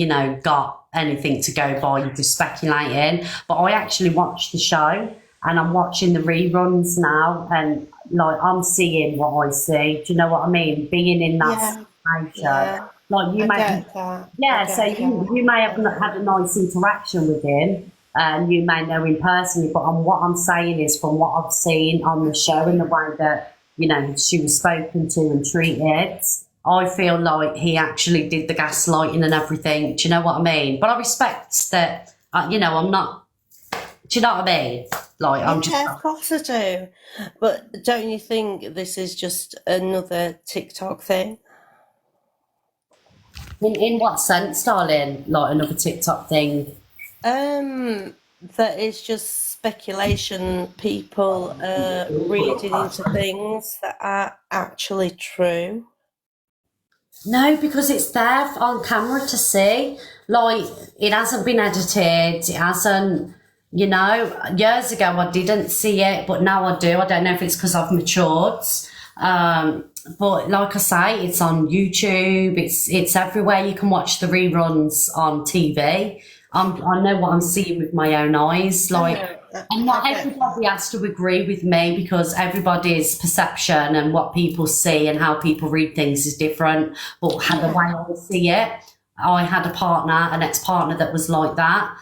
got anything to go by, you're just speculating. But I actually watched the show and I'm watching the reruns now and like I'm seeing what I see. Do you know what I mean? Being in that situation. Yeah. Like you I may, get that. yeah. I get So that. you may have not had a nice interaction with him, and you may know him personally. But what I'm saying is, from what I've seen on the show and the way that she was spoken to and treated, I feel like he actually did the gaslighting and everything. Do you know what I mean? But I respect that. I'm not. Do you know what I mean? Like I'm just. Of course I do. But don't you think this is just another TikTok thing? In what sense, darling? Like another TikTok thing? That is just speculation. People reading into things that are actually true. No, because it's there on camera to see. Like, it hasn't been edited. It hasn't, years ago I didn't see it, but now I do. I don't know if it's because I've matured. But like I say, it's on YouTube. It's everywhere. You can watch the reruns on TV. I know what I'm seeing with my own eyes. And not everybody has to agree with me because everybody's perception and what people see and how people read things is different. But the way I see it, I had an ex-partner that was like that.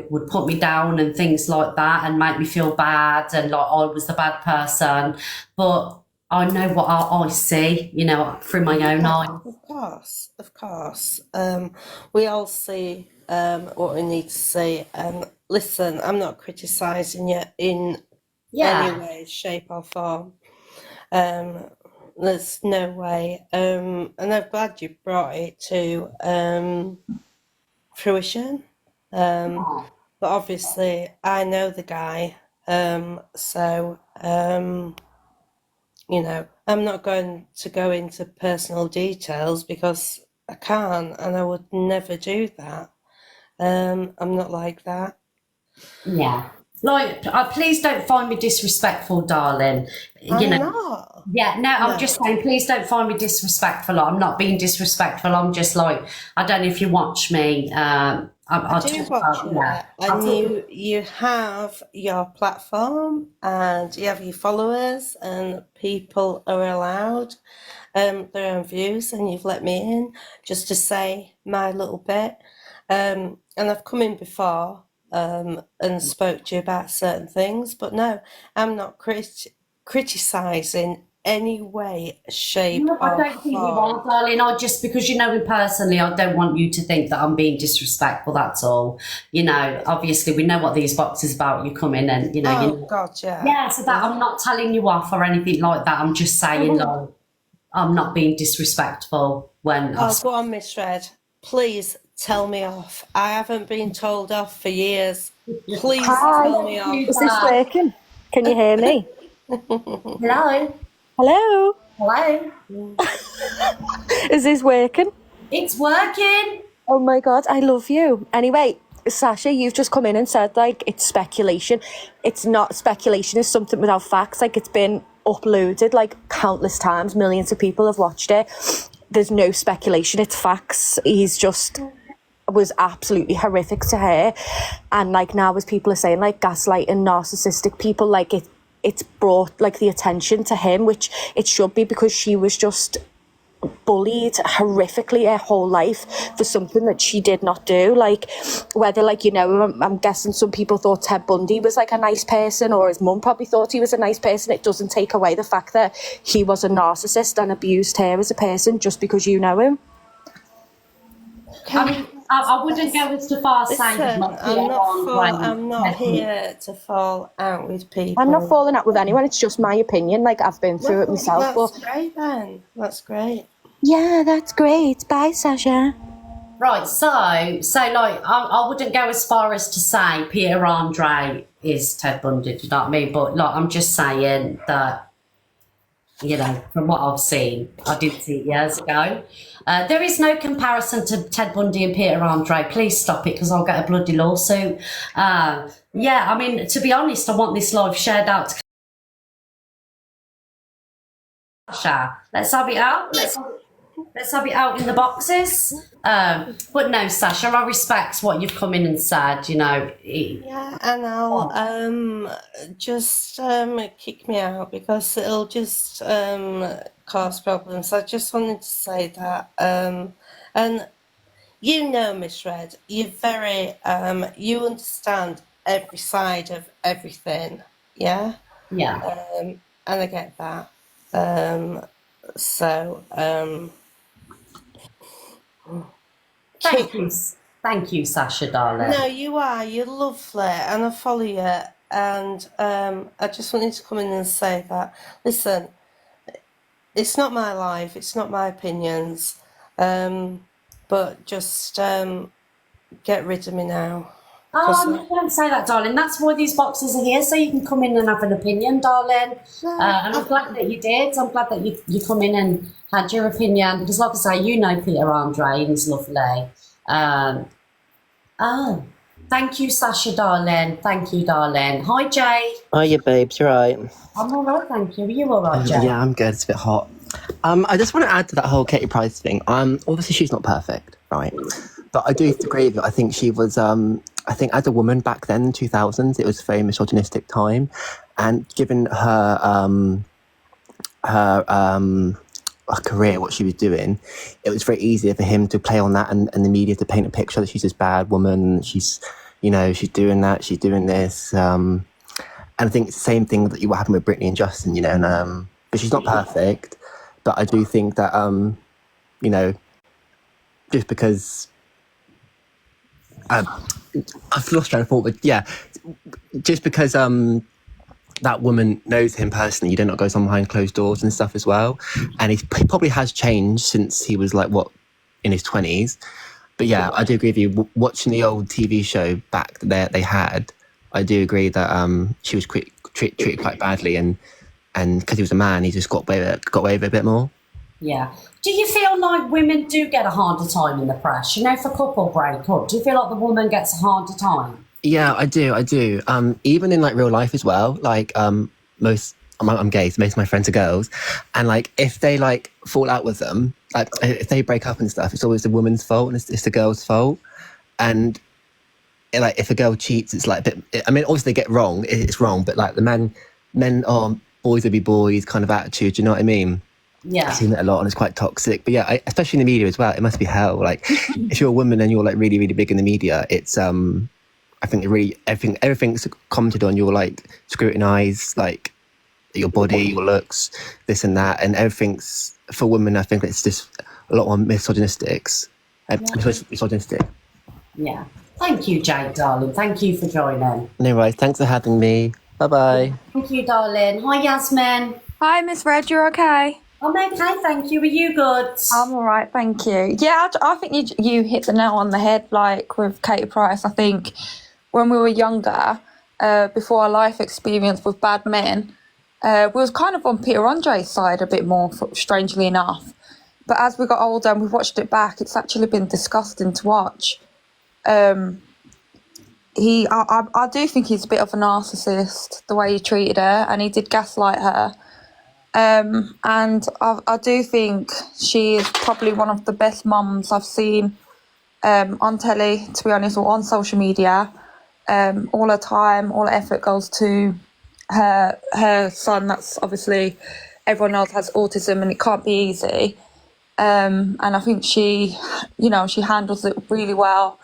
Would put me down and things like that and make me feel bad and like I was the bad person. But I know what I see, through my own eyes. Of course. We all see what we need to see. Listen, I'm not criticising you in any way, shape or form. There's no way. And I'm glad you brought it to fruition. But obviously, I know the guy. I'm not going to go into personal details because I can't and I would never do that. I'm not like that. Yeah. Like, please don't find me disrespectful, darling. I'm not. Yeah, no, I'm just saying, please don't find me disrespectful. I'm not being disrespectful. I'm just like, I don't know if you watch me. I do watch you, and you have your platform and you have your followers and people are allowed their own views and you've let me in just to say my little bit. And I've come in before and spoke to you about certain things, but no, I'm not criticising any way, shape, or I don't think you are, darling. Just because you know me personally, I don't want you to think that I'm being disrespectful. That's all. Obviously, we know what these boxes about. You come in and God, yeah. Yeah, so that I'm not telling you off or anything like that. I'm just saying, like, I'm not being disrespectful when. Go on, Miss Red. Please tell me off. I haven't been told off for years. Please tell me off. Is this working? Can you hear me? Hello. Hello. Hello. Is this working? It's working. Oh my God, I love you. Anyway, Sasha, you've just come in and said like it's speculation. It's not speculation, it's something without facts. Like it's been uploaded like countless times, millions of people have watched it. There's no speculation, it's facts. He's just was absolutely horrific to her. And like now as people are saying like gaslighting narcissistic people, like it's brought like the attention to him, which it should be because she was just bullied horrifically her whole life for something that she did not do. Like whether like I'm guessing some people thought Ted Bundy was like a nice person or his mum probably thought he was a nice person. It doesn't take away the fact that he was a narcissist and abused her as a person just because you know him. I mean, I wouldn't go as far as saying I'm not here to fall out with people. I'm not falling out with anyone, it's just my opinion. Like I've been through it myself. That's great then. That's great. Yeah, that's great. Bye, Sasha. Right, so like I wouldn't go as far as to say Peter Andre is Ted Bundy, do you know what I mean? But like I'm just saying that you know, from what I've seen. I did see it years ago. There is no comparison to Ted Bundy and Peter Andre. Please stop it, because I'll get a bloody lawsuit. Yeah, I mean, to be honest, I want this live shared out to Sasha. Let's have it out. Let's have it out in the boxes. But no, Sasha, I respect what you've come in and said, you know. Yeah, and I'll just kick me out because it'll just cause problems. I just wanted to say that. And you know, Miss Red, you're very you understand every side of everything. Yeah? Yeah. And I get that. So Thank you, Sasha, darling. no, you are. You're lovely, and I follow you. And I just wanted to come in and say that. Listen, it's not my life. It's not my opinions. But just get rid of me now. Oh, no, don't say that, darling. That's why these boxes are here, so you can come in and have an opinion, darling. And I'm glad that you did. I'm glad that you come in and had your opinion, because, like I say, you know Peter Andre, and he's lovely. Oh, thank you, Sasha, darling. Thank you, darling. Hi, Jay. Hiya, babes. You're right. I'm all right, thank you. Are you all right, Jay? Yeah, I'm good. It's a bit hot. I just want to add to that whole Katy Price thing. Obviously she's not perfect, right? But I do agree with you. I think she was. I think as a woman back then, in 2000s, it was a very misogynistic time, and given her career, what she was doing, it was very easy for him to play on that, and the media to paint a picture that she's this bad woman. She's, you know, she's doing that, she's doing this. And I think it's the same thing that what happened with Britney and Justin, you know. And but she's not perfect. But I do think that you know, just because I've lost train of thought, but yeah, just because that woman knows him personally, you do not go on behind closed doors and stuff as well. And he probably has changed since he was like, what, in his 20s. But yeah, I do agree with you. Watching the old TV show back that they had, I do agree that she was treated quite badly, and because he was a man, he just got away with it a bit more. Yeah. Do you feel like women do get a harder time in the press? You know, if a couple break up, do you feel like the woman gets a harder time? Yeah, I do. Even in like real life as well. Like I'm gay, so most of my friends are girls, and like if they like fall out with them, like if they break up and stuff, it's always the woman's fault and it's the girl's fault. And like if a girl cheats, it's like a bit. I mean, obviously they get wrong, it's wrong, but like the men are boys will be boys kind of attitude. You know what I mean? Yeah, I've seen it a lot, and it's quite toxic. But yeah, especially in the media as well, it must be hell. Like if you're a woman and you're like really, really big in the media, it's I think everything's commented on. You're like scrutinized, like your body, your looks, this and that, and everything's for women. I think it's just a lot more misogynistic. Yeah. Thank you, Jade, darling. Thank you for joining. No worries. Thanks for having me. Bye bye. Thank you, darling. Hi, Yasmin. Hi, Miss Red. You're okay? I'm okay, thank you. Are you good? I'm all right, thank you. Yeah, I think you hit the nail on the head, like with Katy Price. I think when we were younger, before our life experience with bad men, we was kind of on Peter Andre's side a bit more, strangely enough. But as we got older and we've watched it back, it's actually been disgusting to watch. I do think he's a bit of a narcissist, the way he treated her, and he did gaslight her. And I do think she is probably one of the best mums I've seen on telly, to be honest, or on social media. All her time, all her effort goes to her son. That's obviously, everyone else has autism and it can't be easy. And I think she handles it really well.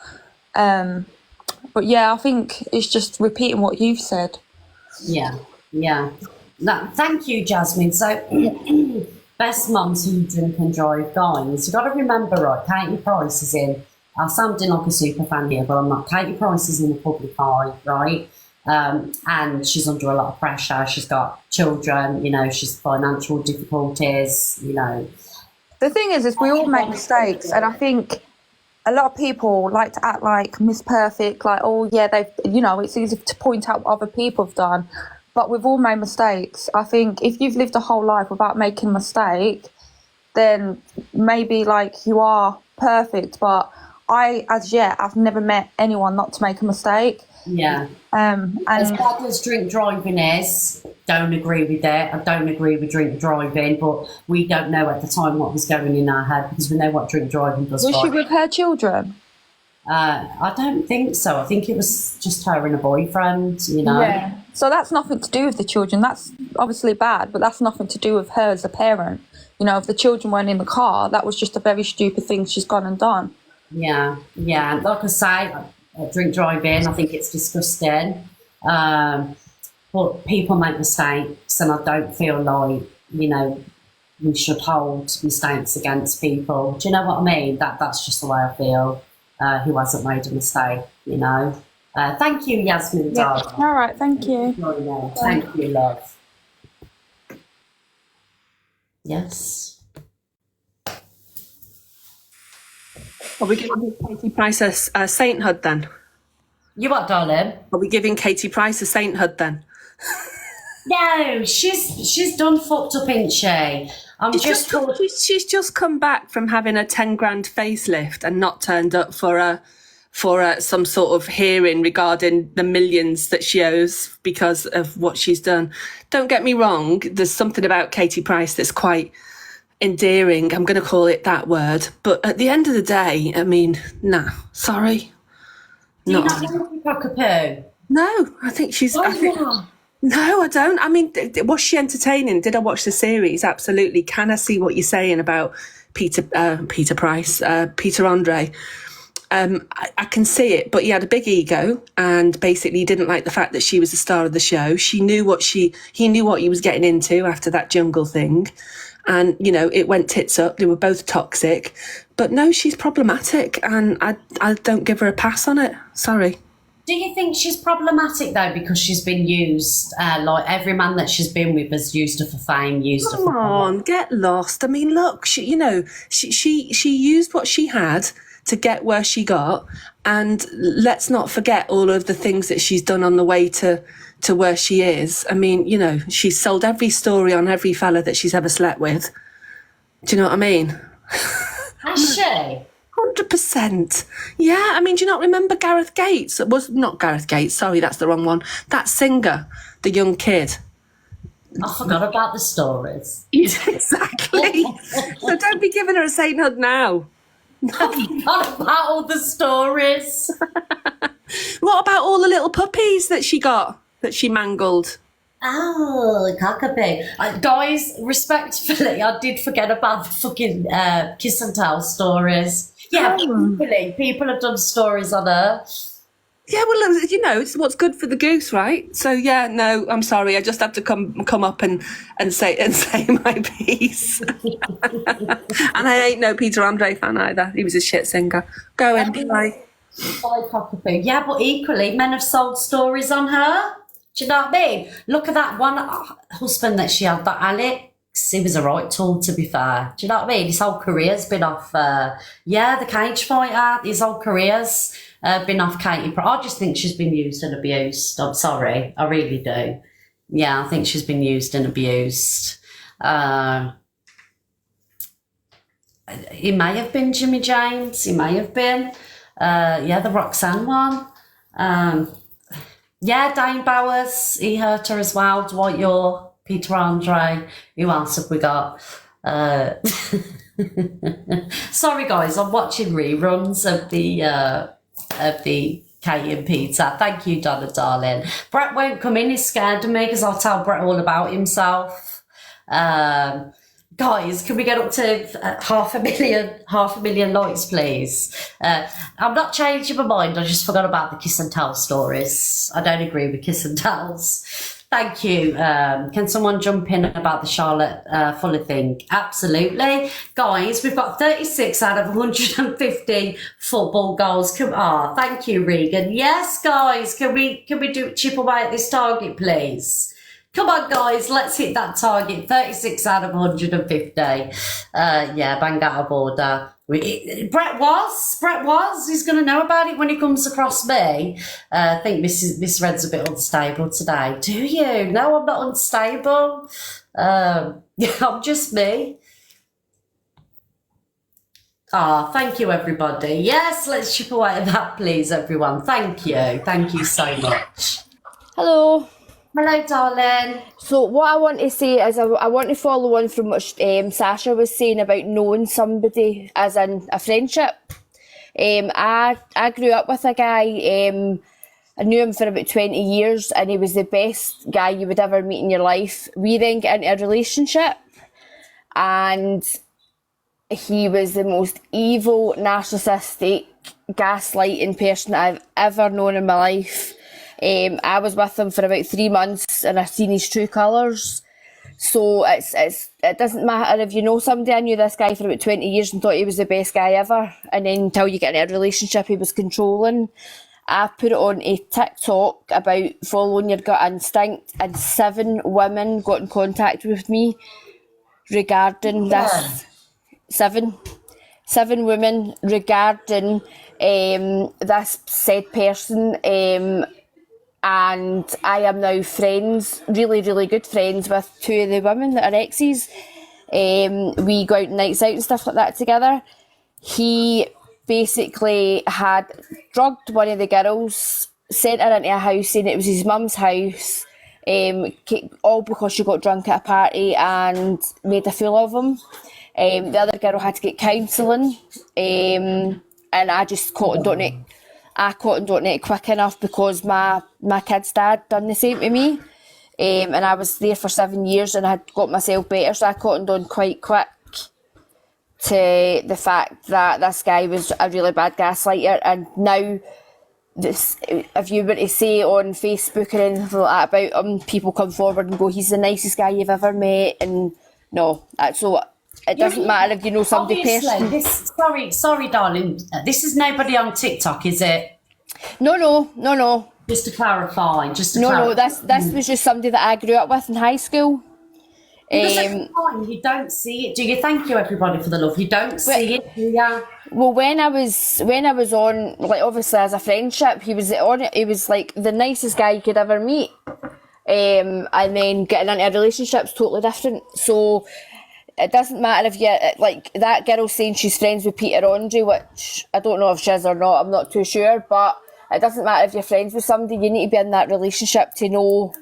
But yeah, I think it's just repeating what you've said. Yeah. No, thank you, Jasmine. So, best mums who drink and drive, guys. You've got to remember, right, Katy Price is in, I'm sounding like a super fan here, but I'm not. Katy Price is in the public eye, right? And she's under a lot of pressure. She's got children, you know, she's financial difficulties, you know. The thing is we all make mistakes, and I think a lot of people like to act like Miss Perfect, like, oh yeah, it's easy to point out what other people have done. but we've all made mistakes. I think if you've lived a whole life without making a mistake, then maybe like you are perfect. But I've never met anyone not to make a mistake. Yeah. And as bad as drink driving is, don't agree with that. I don't agree with drink driving, but we don't know at the time what was going in our head because we know what drink driving does. Was she with her children? I don't think so. I think it was just her and a boyfriend, you know. Yeah. So that's nothing to do with the children. That's obviously bad, but that's nothing to do with her as a parent. You know, if the children weren't in the car, that was just a very stupid thing she's gone and done. Yeah. Like I say, drink driving, I think it's disgusting. But people make mistakes, and I don't feel like, you know, we should hold mistakes against people. Do you know what I mean? That's just the way I feel. Who hasn't made a mistake, you know? Thank you, Yasmin, darling. All right, thank you. Thank you, love. Yes. Are we giving Katy Price a sainthood then? You what, darling? Are we giving Katy Price a sainthood then? No, she's done fucked up, ain't she? She's just come back from having a 10 grand facelift and not turned up for some sort of hearing regarding the millions that she owes because of what she's done. Don't get me wrong, there's something about Katy Price that's quite endearing. I'm going to call it that word. But at the end of the day, I mean, nah, sorry. Do you not know Cockapoo? No, I think she's... No, I don't. I mean, was she entertaining? Did I watch the series? Absolutely. Can I see what you're saying about Peter Andre? I can see it, but he had a big ego and basically didn't like the fact that she was the star of the show. He knew what he was getting into after that jungle thing. And, you know, it went tits up. They were both toxic. But no, she's problematic and I don't give her a pass on it. Sorry. Do you think she's problematic though because she's been used, like every man that she's been with has used her for fame, used her for Come on, get lost. I mean, look, she used what she had to get where she got, and let's not forget all of the things that she's done on the way to where she is. I mean, you know, she's sold every story on every fella that she's ever slept with. Do you know what I mean? Has she? 100%. Yeah, I mean, do you not remember Gareth Gates? It was not Gareth Gates, sorry, that's the wrong one. That singer, the young kid. I forgot about the stories. Exactly. So don't be giving her a sainthood now. I forgot about all the stories. What about all the little puppies that she got, that she mangled? Oh, Cockapoo. Guys, respectfully, I did forget about the fucking kiss and tell stories. Yeah, people have done stories on her. Yeah, well, you know, it's what's good for the goose, right? So yeah, no, I'm sorry, I just have to come up and say my piece. And I ain't no Peter Andre fan either. He was a shit singer. Go in, bye. Bye, Cockapoo. Yeah, but equally, men have sold stories on her. Do you know what I mean? Look at that one husband that she had, that Alex. He was a right tool, to be fair. Do you know what I mean? His whole career's been off, the cage fighter. His whole career's been off Katy. I just think she's been used and abused. I'm sorry. I really do. Yeah, I think she's been used and abused. It may have been Jimmy James. It may have been. The Roxanne one. Dane Bowers, he hurt her as well. Dwight York, Peter Andre. Who else have we got? Sorry, guys, I'm watching reruns of the Katy and Peter. Thank you, Donna, darling. Brett won't come in. He's scared of me because I'll tell Brett all about himself. Guys, can we get up to 500,000 likes, please? I'm not changing my mind. I just forgot about the kiss and tell stories. I don't agree with kiss and tells. Thank you. Can someone jump in about the Charlotte Fuller thing? Absolutely. Guys, we've got 36 out of 150 football goals. Thank you, Regan. Yes, guys, can we do chip away at this target, please? Come on, guys, let's hit that target. 36 out of 150. Yeah, bang out of order. Brett was. He's going to know about it when he comes across me. I think Miss Red's a bit unstable today. Do you? No, I'm not unstable. Yeah, I'm just me. Thank you, everybody. Yes, let's chip away at that, please, everyone. Thank you. Thank you so much. Hello. Hello, darling. So what I want to say is I want to follow on from what Sasha was saying about knowing somebody as in a friendship. I grew up with a guy, I knew him for about 20 years and he was the best guy you would ever meet in your life. We then got into a relationship and he was the most evil, narcissistic, gaslighting person I've ever known in my life. I was with him for about 3 months and I've seen his true colours. So it doesn't matter if you know somebody. I knew this guy for about 20 years and thought he was the best guy ever. And then until you get into a relationship, he was controlling. I put it on a TikTok about following your gut instinct and 7 women got in contact with me regarding this. 7 women regarding this said person. And I am now friends, really, really good friends with 2 of the women that are exes. We go out nights out and stuff like that together. He basically had drugged one of the girls, sent her into a house saying it was his mum's house, all because she got drunk at a party and made a fool of him. The other girl had to get counselling, and I just caught on it quick enough because my kid's dad done the same to me, and I was there for 7 years and I had got myself better, so I caught on quite quick to the fact that this guy was a really bad gaslighter. And now if you were to say on Facebook or anything like that about him, people come forward and go, he's the nicest guy you've ever met. And no, so it doesn't matter if you know somebody personally. Sorry, darling. This is nobody on TikTok, is it? No. Just to clarify. This was just somebody that I grew up with in high school. Because at the time, you don't see it, do you? Thank you, everybody, for the love. You don't see it, do you? Well, when I was on, like, obviously as a friendship, he was like the nicest guy you could ever meet. And then getting into a relationship's totally different. So it doesn't matter if you, like, that girl saying she's friends with Peter Andre, which I don't know if she is or not, I'm not too sure, but it doesn't matter if you're friends with somebody, you need to be in that relationship to know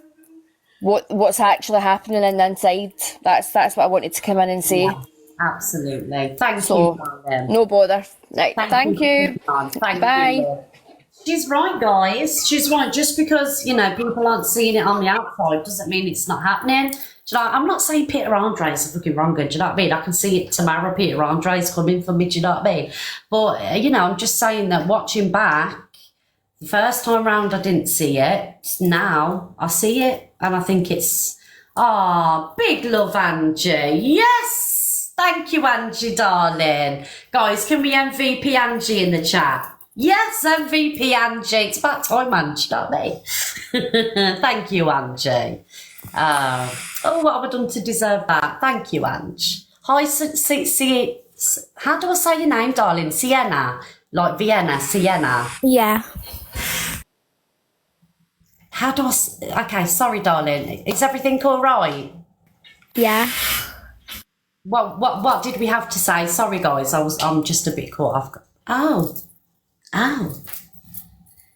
what's actually happening in the inside. That's what I wanted to come in and say. Yeah, absolutely. Thank you, darling. No bother. Right, thank you. Bye. She's right, guys. She's right. Just because, people aren't seeing it on the outside doesn't mean it's not happening. Do you know, I'm not saying Peter Andre's a fucking wrong. Do you know what I mean? I can see it tomorrow. Peter Andre's coming for me. Do you know what I mean? But, I'm just saying that watching back, the first time round I didn't see it. Now I see it. And I think it's, big love, Angie. Yes! Thank you, Angie, darling. Guys, can we MVP Angie in the chat? Yes, MVP Angie. It's about time, Angie, don't they? Thank you, Angie. What have I done to deserve that? Thank you, Angie. Hi, how do I say your name, darling? Sienna. Like Vienna, Sienna. Yeah. How do I... Okay, sorry, darling. Is everything all right? Yeah. Well, what did we have to say? Sorry, guys. I'm just a bit caught off. Oh.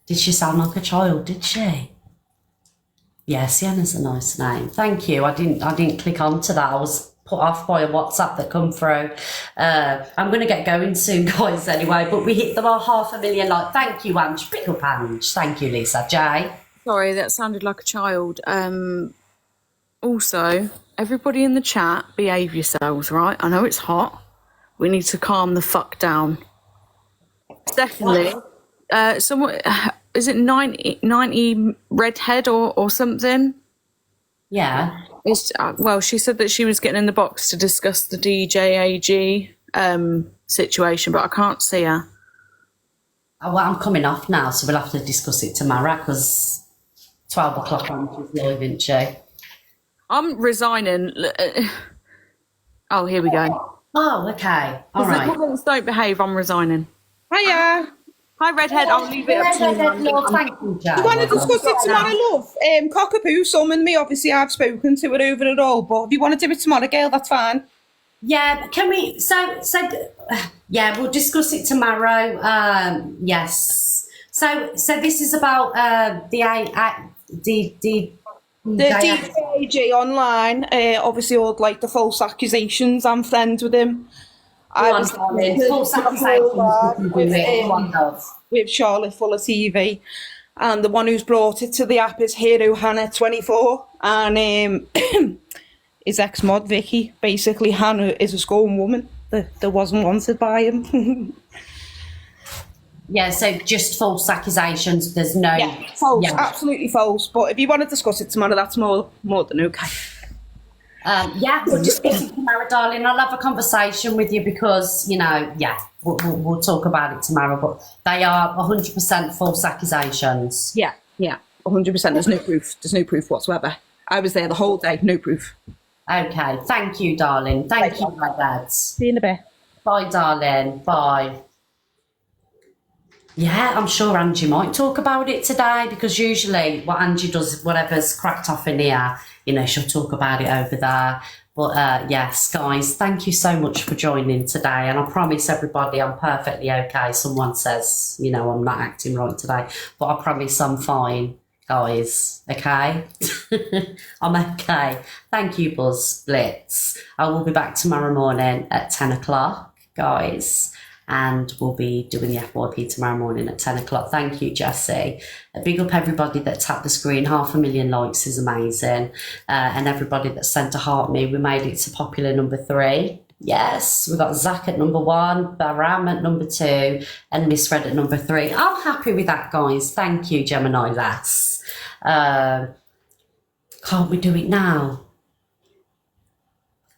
Did she sound like a child, did she? Yeah, Sienna's a nice name. Thank you. I didn't click onto that. I was put off by a WhatsApp that come through. I'm going to get going soon, guys, anyway. But we hit the 500,000 like. Thank you, Ange. Big up, Ange. Thank you, Lisa. Jay? Sorry, that sounded like a child. Also, everybody in the chat, behave yourselves, right? I know it's hot. We need to calm the fuck down. Secondly, someone, is it 90 redhead or something? Yeah. Well, she said that she was getting in the box to discuss the DJAG situation, but I can't see her. Well, I'm coming off now, so we'll have to discuss it tomorrow because 12 o'clock on she's live, isn't she? I'm resigning. Oh, here we go. Oh, okay. All Because right. the women's don't behave, I'm resigning. Hiya. Hi, Redhead. I'll leave it up to you. Lord, thank you, Do you want to discuss it tomorrow, love? Cockapoo summoned me. Obviously, I've spoken to her over it all. But if you want to do it tomorrow, girl, that's fine. Yeah, but can we? Yeah, we'll discuss it tomorrow. Yes. So this is about the DJG online. Obviously, all like the false accusations. I'm friends with him. False accusations with Charlotte Fuller TV, and the one who's brought it to the app is Hero Hannah 24, and his ex mod Vicky. Basically, Hannah is a scorned woman that wasn't wanted by him. Yeah, so just false accusations. There's no false, absolutely false. But if you want to discuss it tomorrow, that's more than okay. We'll discuss it tomorrow, darling. I'll have a conversation with you because, we'll talk about it tomorrow. But they are 100% false accusations. Yeah, 100%. There's no proof. There's no proof whatsoever. I was there the whole day, no proof. Okay, thank you, darling. Thank you, my dads. See you in a bit. Bye, darling. Bye. Yeah, I'm sure Angie might talk about it today because usually what Angie does, whatever's cracked off in here, she'll talk about it over there. But yes, guys, thank you so much for joining today. And I promise everybody I'm perfectly okay. Someone says, I'm not acting right today, but I promise I'm fine, guys. Okay? I'm okay. Thank you, Buzz Blitz. I will be back tomorrow morning at 10 o'clock, guys. And we'll be doing the FYP tomorrow morning at 10 o'clock. Thank you, Jessie. A big up everybody that tapped the screen. 500,000 likes is amazing. And everybody that sent a heart me. We made it to popular number 3. Yes, we got Zach at number 1, Baram at number 2, and Miss Red at number 3. I'm happy with that, guys. Thank you, Gemini lass. Can't we do it now?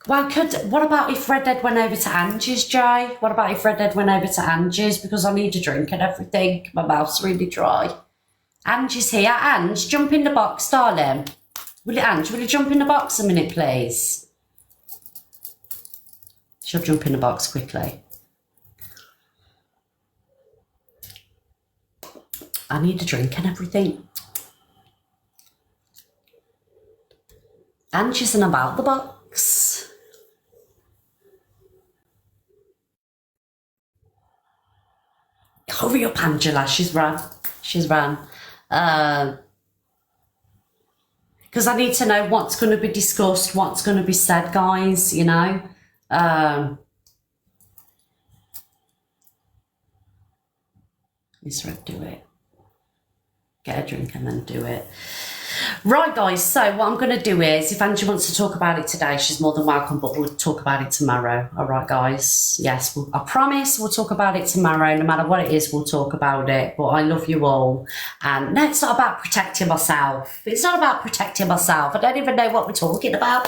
Well, what about if Redhead went over to Angie's, Jay? What about if Redhead went over to Angie's? Because I need a drink and everything. My mouth's really dry. Angie's here. Ange, jump in the box, darling. Will you jump in the box a minute, please? She'll jump in the box quickly. I need a drink and everything. Angie's in about the box. Hurry up, Angela. She's ran. Because I need to know what's going to be discussed, what's going to be said, guys, Miss Red, do it. Get a drink and then do it. Right, guys, so what I'm going to do is, if Angie wants to talk about it today, she's more than welcome, but we'll talk about it tomorrow. All right, guys? Yes, I promise we'll talk about it tomorrow. No matter what it is, we'll talk about it. But I love you all. And no, it's not about protecting myself. It's not about protecting myself. I don't even know what we're talking about.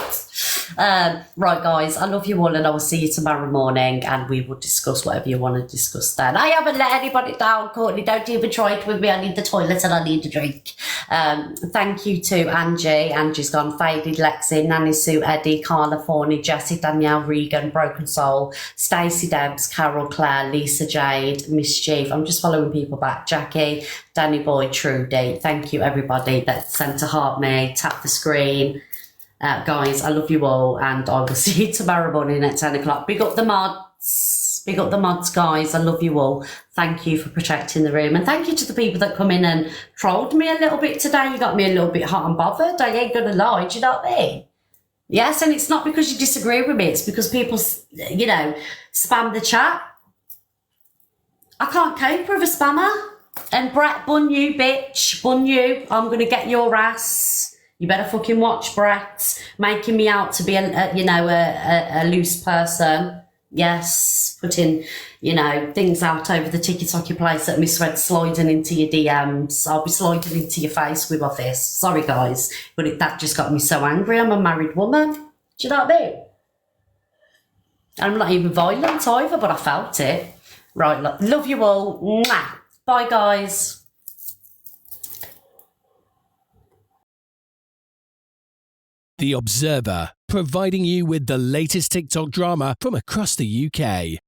Right, guys, I love you all, and I will see you tomorrow morning, and we will discuss whatever you want to discuss then. I haven't let anybody down, Courtney. Don't even try it with me. I need the toilet and I need a drink. Thank you to Angie. Angie's gone. Faded, Lexi, Nanny Sue, Eddie, Carla, Forney, Jessie, Danielle, Regan, Broken Soul, Stacey, Debs, Carol, Claire, Lisa, Jade, Mischief. I'm just following people back. Jackie, Danny Boy, Trudy. Thank you, everybody that sent to heart me. Tap the screen. Guys, I love you all, and I will see you tomorrow morning at 10 o'clock. Big up the mods. Big up the mods, guys. I love you all. Thank you for protecting the room. And thank you to the people that come in and trolled me a little bit today. You got me a little bit hot and bothered. I ain't going to lie. Do you know what I mean? Yes, and it's not because you disagree with me. It's because people, spam the chat. I can't cope with a spammer. And Brett, bun you, bitch. Bun you. I'm going to get your ass. You better fucking watch, Brett. Making me out to be a loose person. Yes, putting, things out over the TikTok place that Miss Red sliding into your DMs. I'll be sliding into your face with my fist. Sorry, guys, but that just got me so angry. I'm a married woman. Do you know what I mean? I'm not even violent either, but I felt it. Right, love you all. Mwah. Bye, guys. The Observer, providing you with the latest TikTok drama from across the UK.